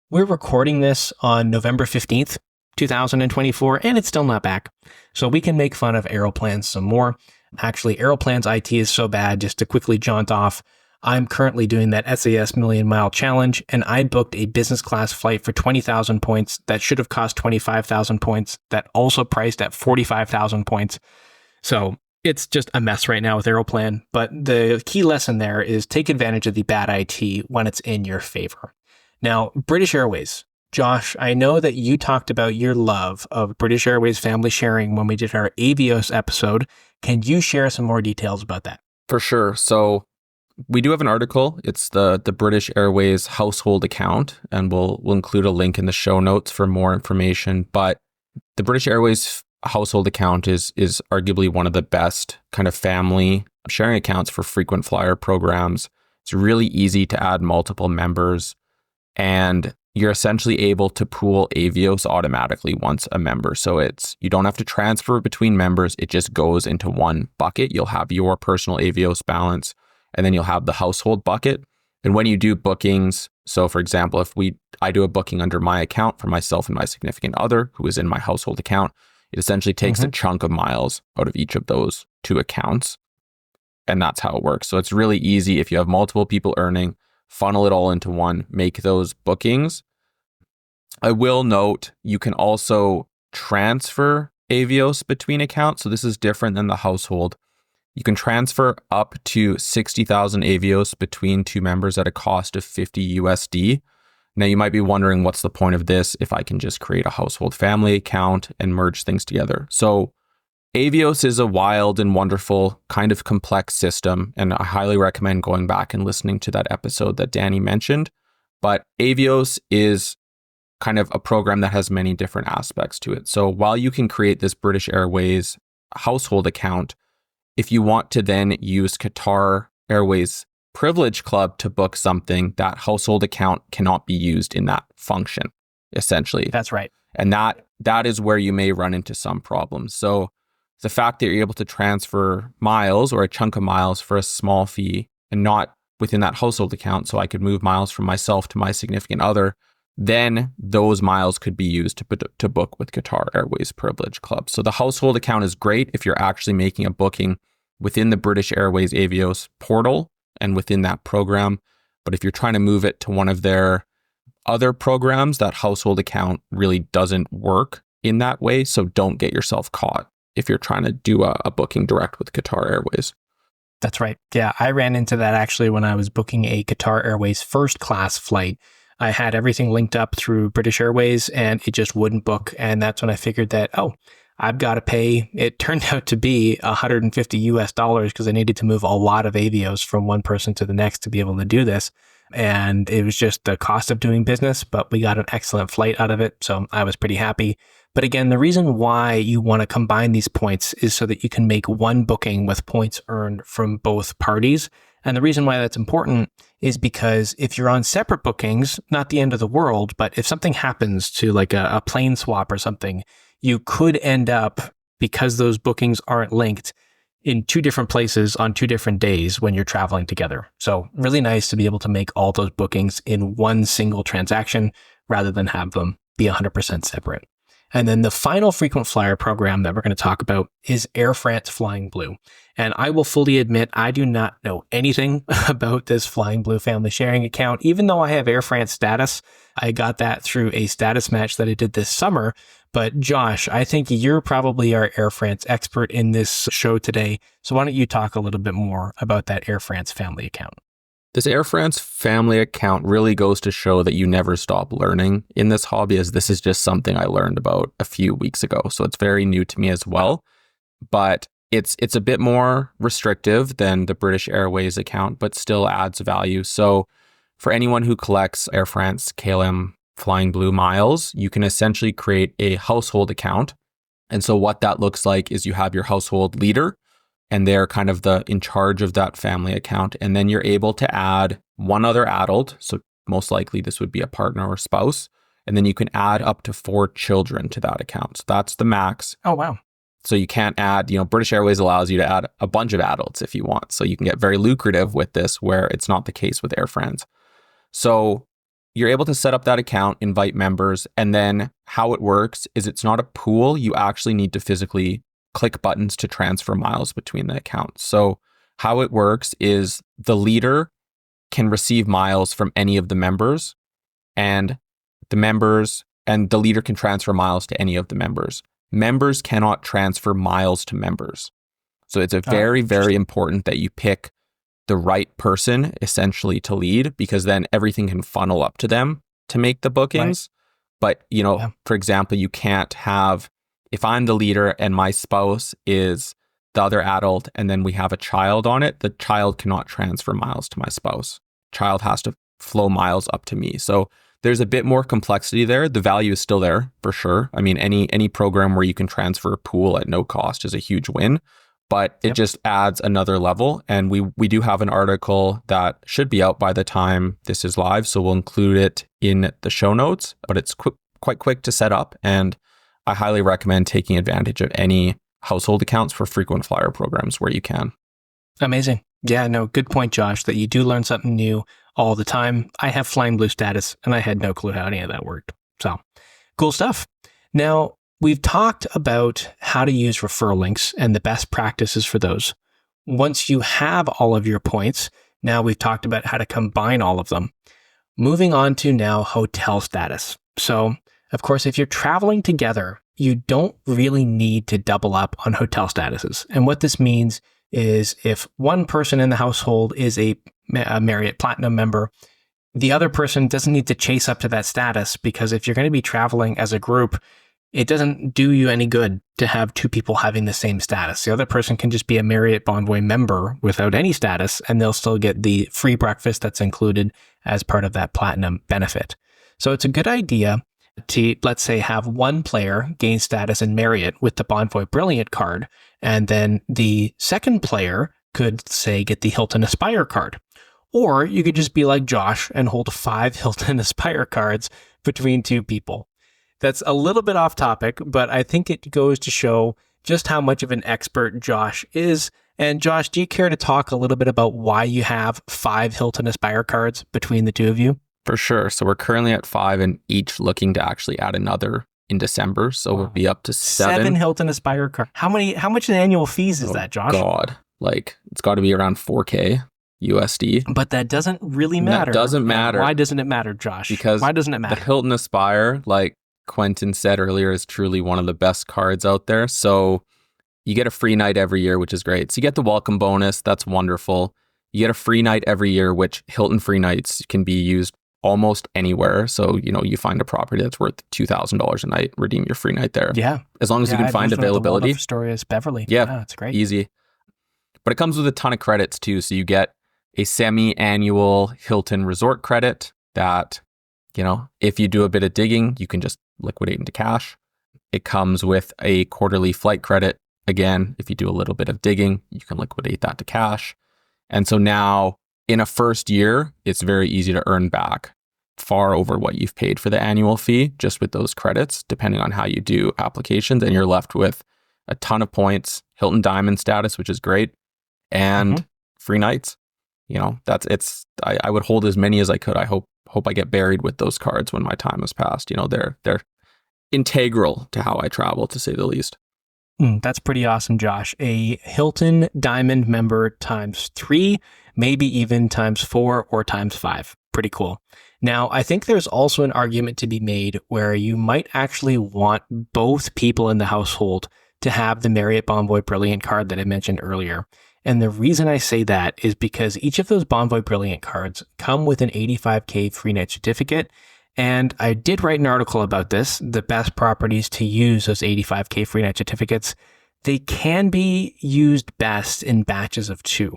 S1: We're recording this on November 15th, 2024, and it's still not back. So we can make fun of Aeroplan some more. Actually, Aeroplan's IT is so bad, just to quickly jaunt off, I'm currently doing that SAS Million Mile Challenge, and I booked a business class flight for 20,000 points that should have cost 25,000 points, that also priced at 45,000 points. So it's just a mess right now with Aeroplan, but the key lesson there is take advantage of the bad IT when it's in your favor. Now, British Airways, Josh, I know that you talked about your love of British Airways family sharing when we did our Avios episode. Can you share some more details about that?
S3: For sure. So we do have an article. It's the British Airways household account, and we'll include a link in the show notes for more information. But the British Airways household account is arguably one of the best kind of family sharing accounts for frequent flyer programs. It's really easy to add multiple members, and you're essentially able to pool Avios automatically once a member. So you don't have to transfer between members. It just goes into one bucket. You'll have your personal Avios balance, and then you'll have the household bucket. And when you do bookings, so for example, if I do a booking under my account for myself and my significant other who is in my household account, it essentially takes a chunk of miles out of each of those two accounts. And that's how it works. So it's really easy if you have multiple people earning, funnel it all into one, make those bookings. I will note you can also transfer Avios between accounts. So this is different than the household. You can transfer up to 60,000 Avios between two members at a cost of 50 USD. Now you might be wondering, what's the point of this if I can just create a household family account and merge things together? So Avios is a wild and wonderful kind of complex system, and I highly recommend going back and listening to that episode that Danny mentioned. But Avios is kind of a program that has many different aspects to it. So while you can create this British Airways household account, if you want to then use Qatar Airways Privilege Club to book something, that household account cannot be used in that function, essentially.
S1: That's right.
S3: And that is where you may run into some problems. So the fact that you're able to transfer miles or a chunk of miles for a small fee and not within that household account, so I could move miles from myself to my significant other, then those miles could be used to book with Qatar Airways Privilege Club. So the household account is great if you're actually making a booking within the British Airways Avios portal and within that program. But if you're trying to move it to one of their other programs, that household account really doesn't work in that way. So don't get yourself caught if you're trying to do a booking direct with Qatar Airways.
S1: That's right. Yeah, I ran into that actually when I was booking a Qatar Airways first class flight. I had everything linked up through British Airways and it just wouldn't book. And that's when I figured that, I've got to pay. It turned out to be $150 US because I needed to move a lot of Avios from one person to the next to be able to do this. And it was just the cost of doing business, but we got an excellent flight out of it. So I was pretty happy. But again, the reason why you want to combine these points is so that you can make one booking with points earned from both parties. And the reason why that's important is because if you're on separate bookings, not the end of the world, but if something happens to like a plane swap or something, you could end up, because those bookings aren't linked, in two different places on two different days when you're traveling together. So really nice to be able to make all those bookings in one single transaction rather than have them be 100% separate. And then the final frequent flyer program that we're going to talk about is Air France Flying Blue. And I will fully admit, I do not know anything about this Flying Blue family sharing account, even though I have Air France status. I got that through a status match that I did this summer. But Josh, I think you're probably our Air France expert in this show today. So why don't you talk a little bit more about that Air France family account?
S3: This Air France family account really goes to show that you never stop learning in this hobby, as this is just something I learned about a few weeks ago. So it's very new to me as well, but it's a bit more restrictive than the British Airways account, but still adds value. So for anyone who collects Air France KLM Flying Blue miles, you can essentially create a household account. And so what that looks like is you have your household leader, and they're kind of in charge of that family account. And then you're able to add one other adult. So most likely this would be a partner or spouse. And then you can add up to 4 children to that account. So that's the max.
S1: Oh, wow.
S3: So you can't add, British Airways allows you to add a bunch of adults if you want. So you can get very lucrative with this, where it's not the case with Air France. So you're able to set up that account, invite members, and then how it works is it's not a pool. You actually need to physically click buttons to transfer miles between the accounts. So how it works is the leader can receive miles from any of the members, and the leader can transfer miles to any of the members. Members cannot transfer miles to members. So it's very, very important that you pick the right person essentially to lead, because then everything can funnel up to them to make the bookings. But,
S1: Yeah.
S3: for example, you can't have, if I'm the leader and my spouse is the other adult and then we have a child on it, the child cannot transfer miles to my spouse. Child has to flow miles up to me. So there's a bit more complexity there. The value is still there for sure. I mean, any program where you can transfer a pool at no cost is a huge win, but it just adds another level. And we do have an article that should be out by the time this is live. So we'll include it in the show notes, but it's quite quick to set up. And I highly recommend taking advantage of any household accounts for frequent flyer programs where you can.
S1: Amazing. Yeah, no, good point, Josh, that you do learn something new all the time. I have Flying Blue status and I had no clue how any of that worked. So cool stuff. Now, we've talked about how to use referral links and the best practices for those. Once you have all of your points, now we've talked about how to combine all of them. Moving on to now hotel status. So, of course, if you're traveling together, you don't really need to double up on hotel statuses. And what this means is if one person in the household is a Marriott Platinum member, the other person doesn't need to chase up to that status, because if you're going to be traveling as a group, it doesn't do you any good to have two people having the same status. The other person can just be a Marriott Bonvoy member without any status, and they'll still get the free breakfast that's included as part of that Platinum benefit. So it's a good idea to, let's say, have one player gain status in Marriott with the Bonvoy Brilliant card, and then the second player could, say, get the Hilton Aspire card. Or you could just be like Josh and hold 5 Hilton Aspire cards between two people. That's a little bit off topic, but I think it goes to show just how much of an expert Josh is. And Josh, do you care to talk a little bit about why you have 5 Hilton Aspire cards between the two of you?
S3: For sure. So we're currently at 5 and each looking to actually add another in December. So we'll be up to 7.
S1: 7 Hilton Aspire cards. How much in annual fees is that, Josh?
S3: God, like it's got to be around 4K USD.
S1: But that doesn't really matter.
S3: That doesn't matter.
S1: Why doesn't it matter, Josh?
S3: Because
S1: why doesn't it matter?
S3: The Hilton Aspire, like Quentin said earlier, is truly one of the best cards out there. So you get a free night every year, which is great. So you get the welcome bonus. That's wonderful. You get a free night every year, which Hilton free nights can be used almost anywhere. So, you find a property that's worth $2,000 a night, redeem your free night there.
S1: Yeah.
S3: As long as you can find availability.
S1: The World of Stories, Beverly.
S3: Yeah,
S1: it's great.
S3: Easy. But it comes with a ton of credits too. So you get a semi-annual Hilton resort credit that, if you do a bit of digging, you can just liquidate into cash. It comes with a quarterly flight credit. Again, if you do a little bit of digging, you can liquidate that to cash. And so now in a first year, it's very easy to earn back far over what you've paid for the annual fee just with those credits, depending on how you do applications. And you're left with a ton of points, Hilton Diamond status, which is great, and free nights. I would hold as many as I could. I hope I get buried with those cards when my time has passed. They're integral to how I travel, to say the least.
S1: That's pretty awesome, Josh. A Hilton Diamond member times 3, maybe even times 4 or times 5. Pretty cool. Now, I think there's also an argument to be made where you might actually want both people in the household to have the Marriott Bonvoy Brilliant card that I mentioned earlier. And the reason I say that is because each of those Bonvoy Brilliant cards come with an $85K free night certificate. And I did write an article about this, the best properties to use those $85K free night certificates. They can be used best in batches of 2.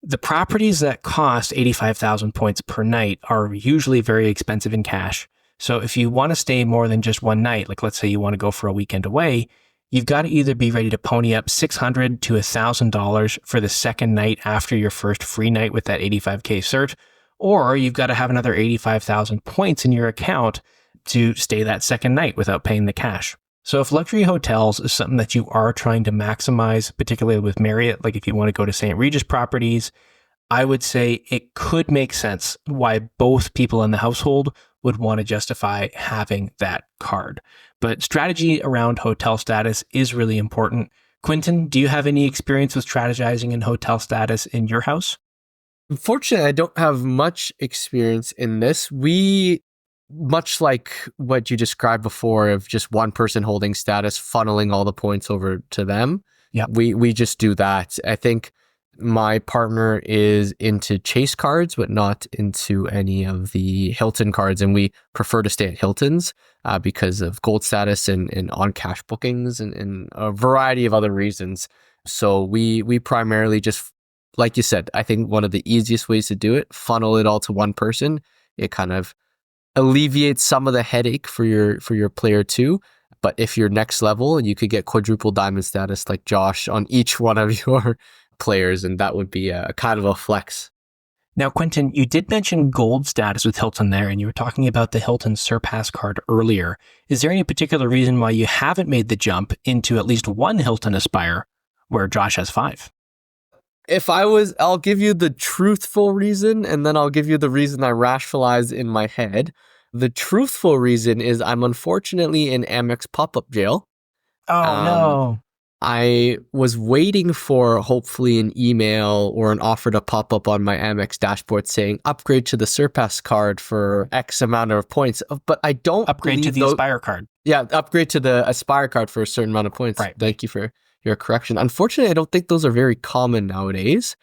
S1: The properties that cost 85,000 points per night are usually very expensive in cash. So if you want to stay more than just one night, like let's say you want to go for a weekend away, you've got to either be ready to pony up $600 to $1,000 for the second night after your first free night with that 85K cert, or you've got to have another 85,000 points in your account to stay that second night without paying the cash. So if luxury hotels is something that you are trying to maximize, particularly with Marriott, like if you want to go to St. Regis properties, I would say it could make sense why both people in the household would want to justify having that card. But strategy around hotel status is really important. Quentin, do you have any experience with strategizing in hotel status in your house?
S2: Unfortunately, I don't have much experience in this. We, much like what you described before of just one person holding status, funneling all the points over to them.
S1: Yeah,
S2: we just do that. I think My partner is into Chase cards, but not into any of the Hilton cards. And we prefer to stay at Hilton's because of gold status and on-cash bookings and a variety of other reasons. So we primarily just, like you said, I think one of the easiest ways to do it, funnel it all to one person. It kind of alleviates some of the headache for your player two. But if you're next level, you could get quadruple diamond status like Josh on each one of your players, and that would be a kind of a flex.
S1: Now, Quentin, you did mention gold status with Hilton there, and you were talking about the Hilton Surpass card earlier. Is there any particular reason why you haven't made the jump into at least one Hilton Aspire, where Josh has 5?
S2: I'll give you the truthful reason, and then I'll give you the reason I rationalized in my head. The truthful reason is I'm unfortunately in Amex pop-up jail.
S1: Oh, no.
S2: I was waiting for hopefully an email or an offer to pop up on my Amex dashboard saying upgrade to the Surpass card for X amount of points. But I don't
S1: upgrade to the Aspire card.
S2: Yeah, upgrade to the Aspire card for a certain amount of points.
S1: Right.
S2: Thank you for your correction. Unfortunately, I don't think those are very common nowadays.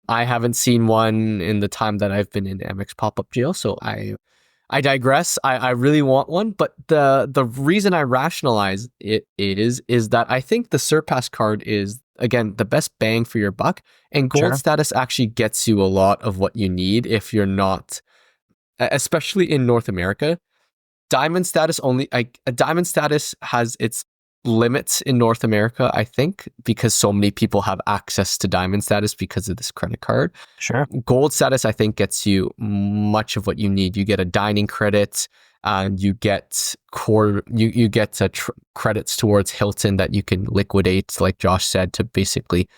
S2: I haven't seen one in the time that I've been in Amex pop-up jail, so I digress. I really want one, but the reason I rationalize it is that I think the Surpass card is, again, the best bang for your buck, and gold status actually gets you a lot of what you need if you're not, especially in North America. Diamond status diamond status has its limits in North America, I think, because so many people have access to diamond status because of this credit card.
S1: Sure.
S2: Gold status, I think, gets you much of what you need. You get a dining credit, and you get credits towards Hilton that you can liquidate, like Josh said, to basically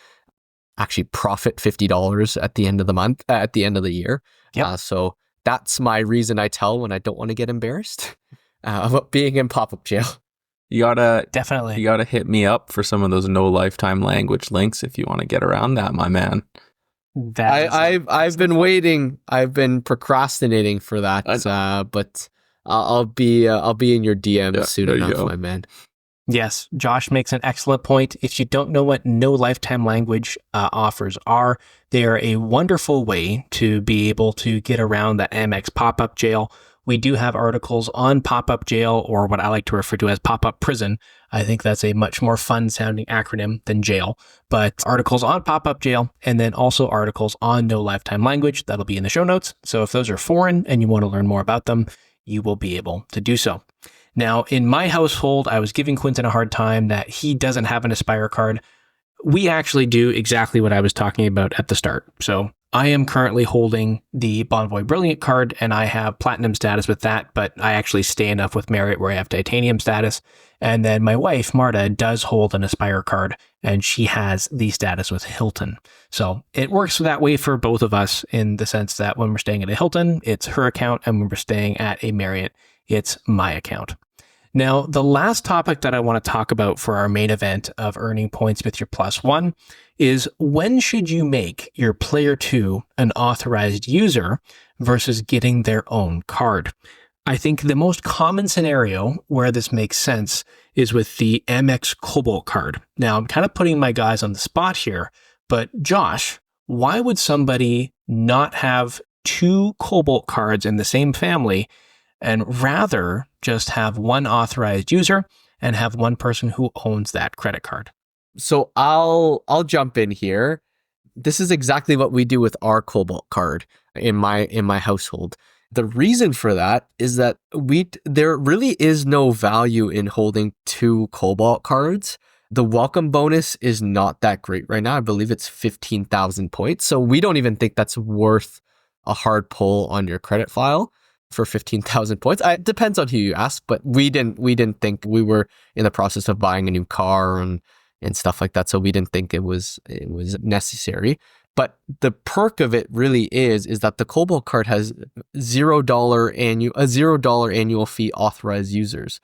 S2: actually profit $50 at the end of the month, at the end of the year.
S1: Yep.
S2: So that's my reason I tell when I don't want to get embarrassed about being in pop-up jail.
S3: You gotta
S1: definitely
S3: hit me up for some of those no lifetime language links if you want to get around that, my man.
S2: I've been waiting. I've been procrastinating for that, but I'll be in your DMs soon enough, my man.
S1: Yes, Josh makes an excellent point. If you don't know what no lifetime language offers are, they are a wonderful way to be able to get around that Amex pop-up jail. We do have articles on pop-up jail, or what I like to refer to as pop-up prison. I think that's a much more fun-sounding acronym than jail. But articles on pop-up jail, and then also articles on no lifetime language. That'll be in the show notes. So if those are foreign and you want to learn more about them, you will be able to do so. Now, in my household, I was giving Quentin a hard time that he doesn't have an Aspire card. We actually do exactly what I was talking about at the start. So I am currently holding the Bonvoy Brilliant card, and I have platinum status with that, but I actually stay enough with Marriott where I have titanium status. And then my wife, Marta, does hold an Aspire card, and she has the status with Hilton. So it works that way for both of us in the sense that when we're staying at a Hilton, it's her account, and when we're staying at a Marriott, it's my account. Now, the last topic that I want to talk about for our main event of earning points with your +1 is when should you make your player 2 an authorized user versus getting their own card? I think the most common scenario where this makes sense is with the Amex Cobalt card. Now, I'm kind of putting my guys on the spot here, but Josh, why would somebody not have 2 Cobalt cards in the same family and rather just have one authorized user and have one person who owns that credit card?
S2: So I'll jump in here. This is exactly what we do with our Cobalt card in my household. The reason for that is that there really is no value in holding 2 Cobalt cards. The welcome bonus is not that great right now. I believe it's 15,000 points. So we don't even think that's worth a hard pull on your credit file for 15,000 points. It depends on who you ask, but we didn't think. We were in the process of buying a new car and stuff like that, so we didn't think it was necessary. But the perk of it really is that the Cobalt card has $0 annual fee authorized users.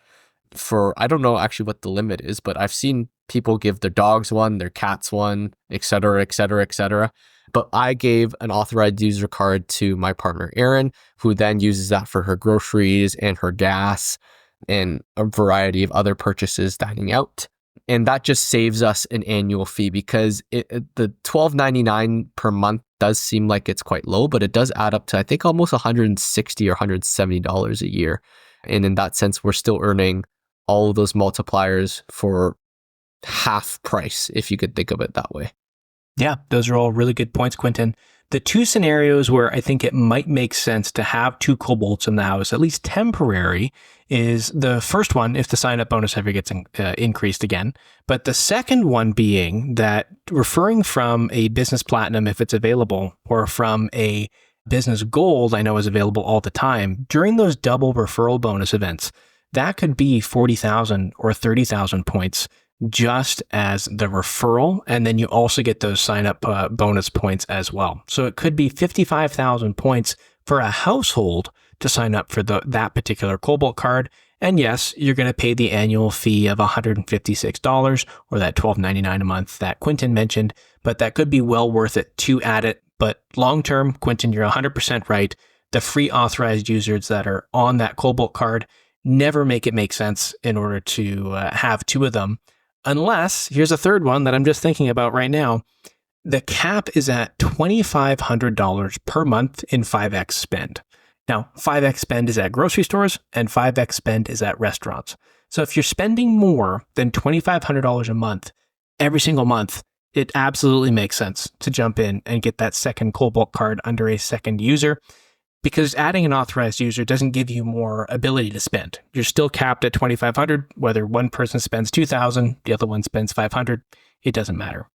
S2: For, I don't know actually what the limit is, but I've seen people give their dogs one, their cats one, etc., etc., etc. But I gave an authorized user card to my partner, Erin, who then uses that for her groceries and her gas and a variety of other purchases dining out. And that just saves us an annual fee because the $12.99 per month does seem like it's quite low, but it does add up to, I think, almost $160 or $170 a year. And in that sense, we're still earning all of those multipliers for half price, if you could think of it that way.
S1: Yeah, those are all really good points, Quentin. The two scenarios where I think it might make sense to have two Cobalts in the house, at least temporary, is the first one if the sign-up bonus ever gets increased again. But the second one being that referring from a business platinum, if it's available, or from a business gold, I know is available all the time, during those double referral bonus events, that could be 40,000 or 30,000 points just as the referral. And then you also get those sign up bonus points as well. So it could be 55,000 points for a household to sign up for that particular Cobalt card. And yes, you're going to pay the annual fee of $156 or that $12.99 a month that Quentin mentioned, but that could be well worth it to add it. But long term, Quentin, you're 100% right. The free authorized users that are on that Cobalt card never make it make sense in order to have two of them. Unless, here's a third one that I'm just thinking about right now. The cap is at $2,500 per month in 5X spend. Now, 5X spend is at grocery stores and 5X spend is at restaurants. So if you're spending more than $2,500 a month, every single month, it absolutely makes sense to jump in and get that second Cobalt card under a second user, because adding an authorized user doesn't give you more ability to spend. You're still capped at $2,500, whether one person spends $2,000, the other one spends $500, it doesn't matter.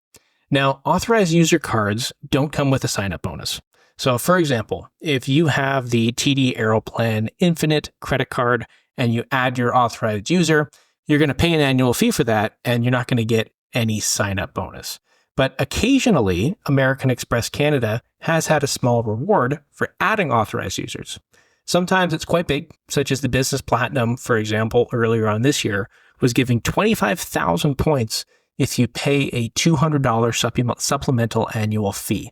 S1: Now, authorized user cards don't come with a sign-up bonus. So for example, if you have the TD Aeroplan Infinite credit card and you add your authorized user, you're going to pay an annual fee for that and you're not going to get any sign-up bonus. But occasionally, American Express Canada has had a small reward for adding authorized users. Sometimes it's quite big, such as the Business Platinum, for example, earlier on this year, was giving 25,000 points if you pay a $200 supplemental annual fee.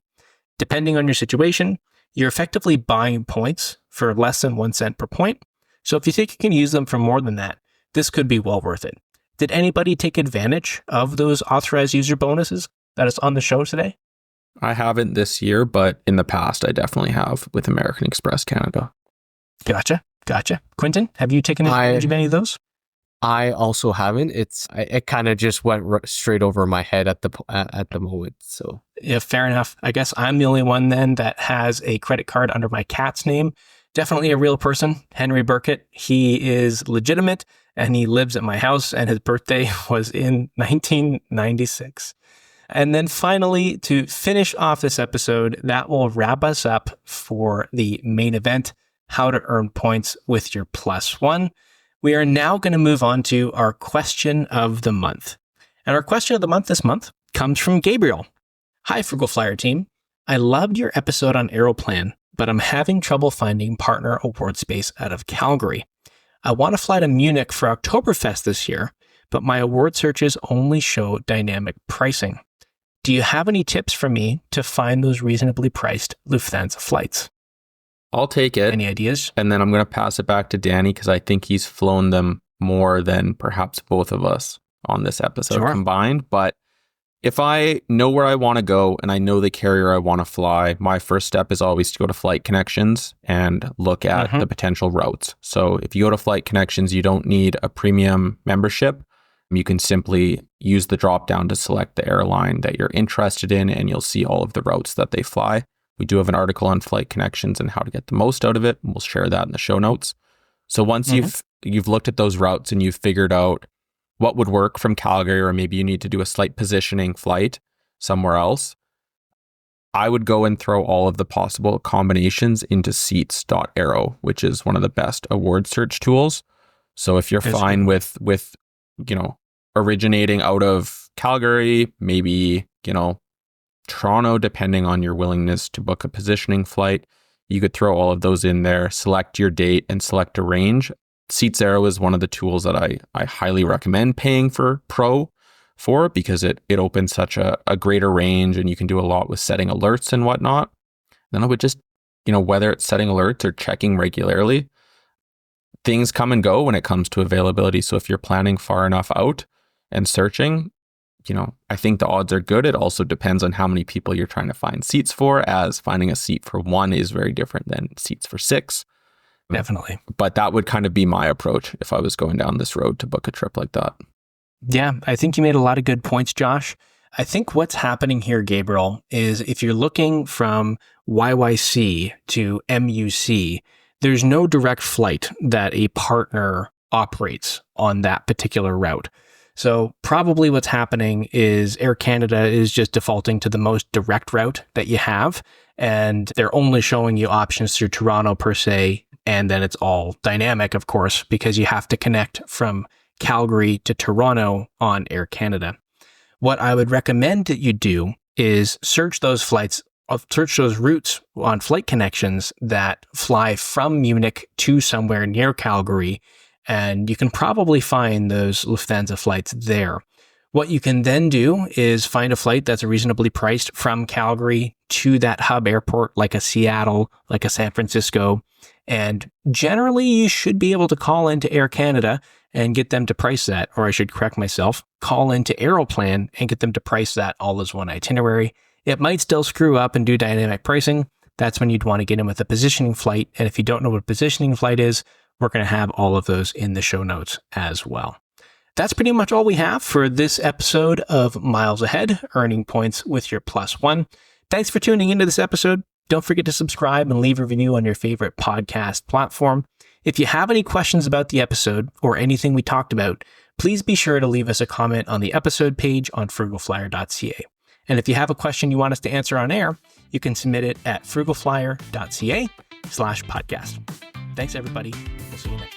S1: Depending on your situation, you're effectively buying points for less than 1 cent per point. So if you think you can use them for more than that, this could be well worth it. Did anybody take advantage of those authorized user bonuses that is on the show today?
S3: I haven't this year, but in the past, I definitely have with American Express Canada.
S1: Gotcha. Quentin, have you taken advantage of any of those?
S2: I also haven't. It kind of just went straight over my head at the moment. So
S1: yeah, fair enough. I guess I'm the only one then that has a credit card under my cat's name. Definitely a real person, Henry Burkett. He is legitimate and he lives at my house, and his birthday was in 1996. And then finally, to finish off this episode, that will wrap us up for the main event, how to earn points with your +1. We are now going to move on to our question of the month. And our question of the month this month comes from Gabriel. Hi, Frugal Flyer team. I loved your episode on Aeroplan, but I'm having trouble finding partner award space out of Calgary. I want to fly to Munich for Oktoberfest this year, but my award searches only show dynamic pricing. Do you have any tips for me to find those reasonably priced Lufthansa flights?
S3: I'll take it.
S1: Any ideas?
S3: And then I'm going to pass it back to Danny because I think he's flown them more than perhaps both of us on this episode combined. But if I know where I want to go and I know the carrier I want to fly, my first step is always to go to Flight Connections and look at the potential routes. So if you go to Flight Connections, you don't need a premium membership. You can simply use the drop down to select the airline that you're interested in, and you'll see all of the routes that they fly. We do have an article on Flight Connections and how to get the most out of it, and we'll share that in the show notes. So once you've looked at those routes and you've figured out what would work from Calgary, or maybe you need to do a slight positioning flight somewhere else, I would go and throw all of the possible combinations into seats.aero, which is one of the best award search tools. So if you're fine with originating out of Calgary, maybe, Toronto, depending on your willingness to book a positioning flight, you could throw all of those in there, select your date and select a range. SeatsAero is one of the tools that I highly recommend paying for Pro for, because it opens such a greater range and you can do a lot with setting alerts and whatnot. Then I would just, whether it's setting alerts or checking regularly, things come and go when it comes to availability. So if you're planning far enough out, and searching, I think the odds are good. It also depends on how many people you're trying to find seats for, as finding a seat for 1 is very different than seats for 6.
S1: Definitely.
S3: But that would kind of be my approach if I was going down this road to book a trip like that.
S1: Yeah, I think you made a lot of good points, Josh. I think what's happening here, Gabriel, is if you're looking from YYC to MUC, there's no direct flight that a partner operates on that particular route. So probably what's happening is Air Canada is just defaulting to the most direct route that you have, and they're only showing you options through Toronto per se, and then it's all dynamic, of course, because you have to connect from Calgary to Toronto on Air Canada. What I would recommend that you do is search those routes on flight connections that fly from Munich to somewhere near Calgary, and you can probably find those Lufthansa flights there. What you can then do is find a flight that's reasonably priced from Calgary to that hub airport, like a Seattle, like a San Francisco. And generally, you should be able to call into Air Canada and get them to price that, or I should correct myself, call into Aeroplan and get them to price that all as one itinerary. It might still screw up and do dynamic pricing. That's when you'd want to get in with a positioning flight. And if you don't know what a positioning flight is, we're going to have all of those in the show notes as well. That's pretty much all we have for this episode of Miles Ahead, earning points with your +1. Thanks for tuning into this episode. Don't forget to subscribe and leave a review on your favorite podcast platform. If you have any questions about the episode or anything we talked about, please be sure to leave us a comment on the episode page on frugalflyer.ca. And if you have a question you want us to answer on air, you can submit it at frugalflyer.ca/podcast. Thanks, everybody. We'll see you next time.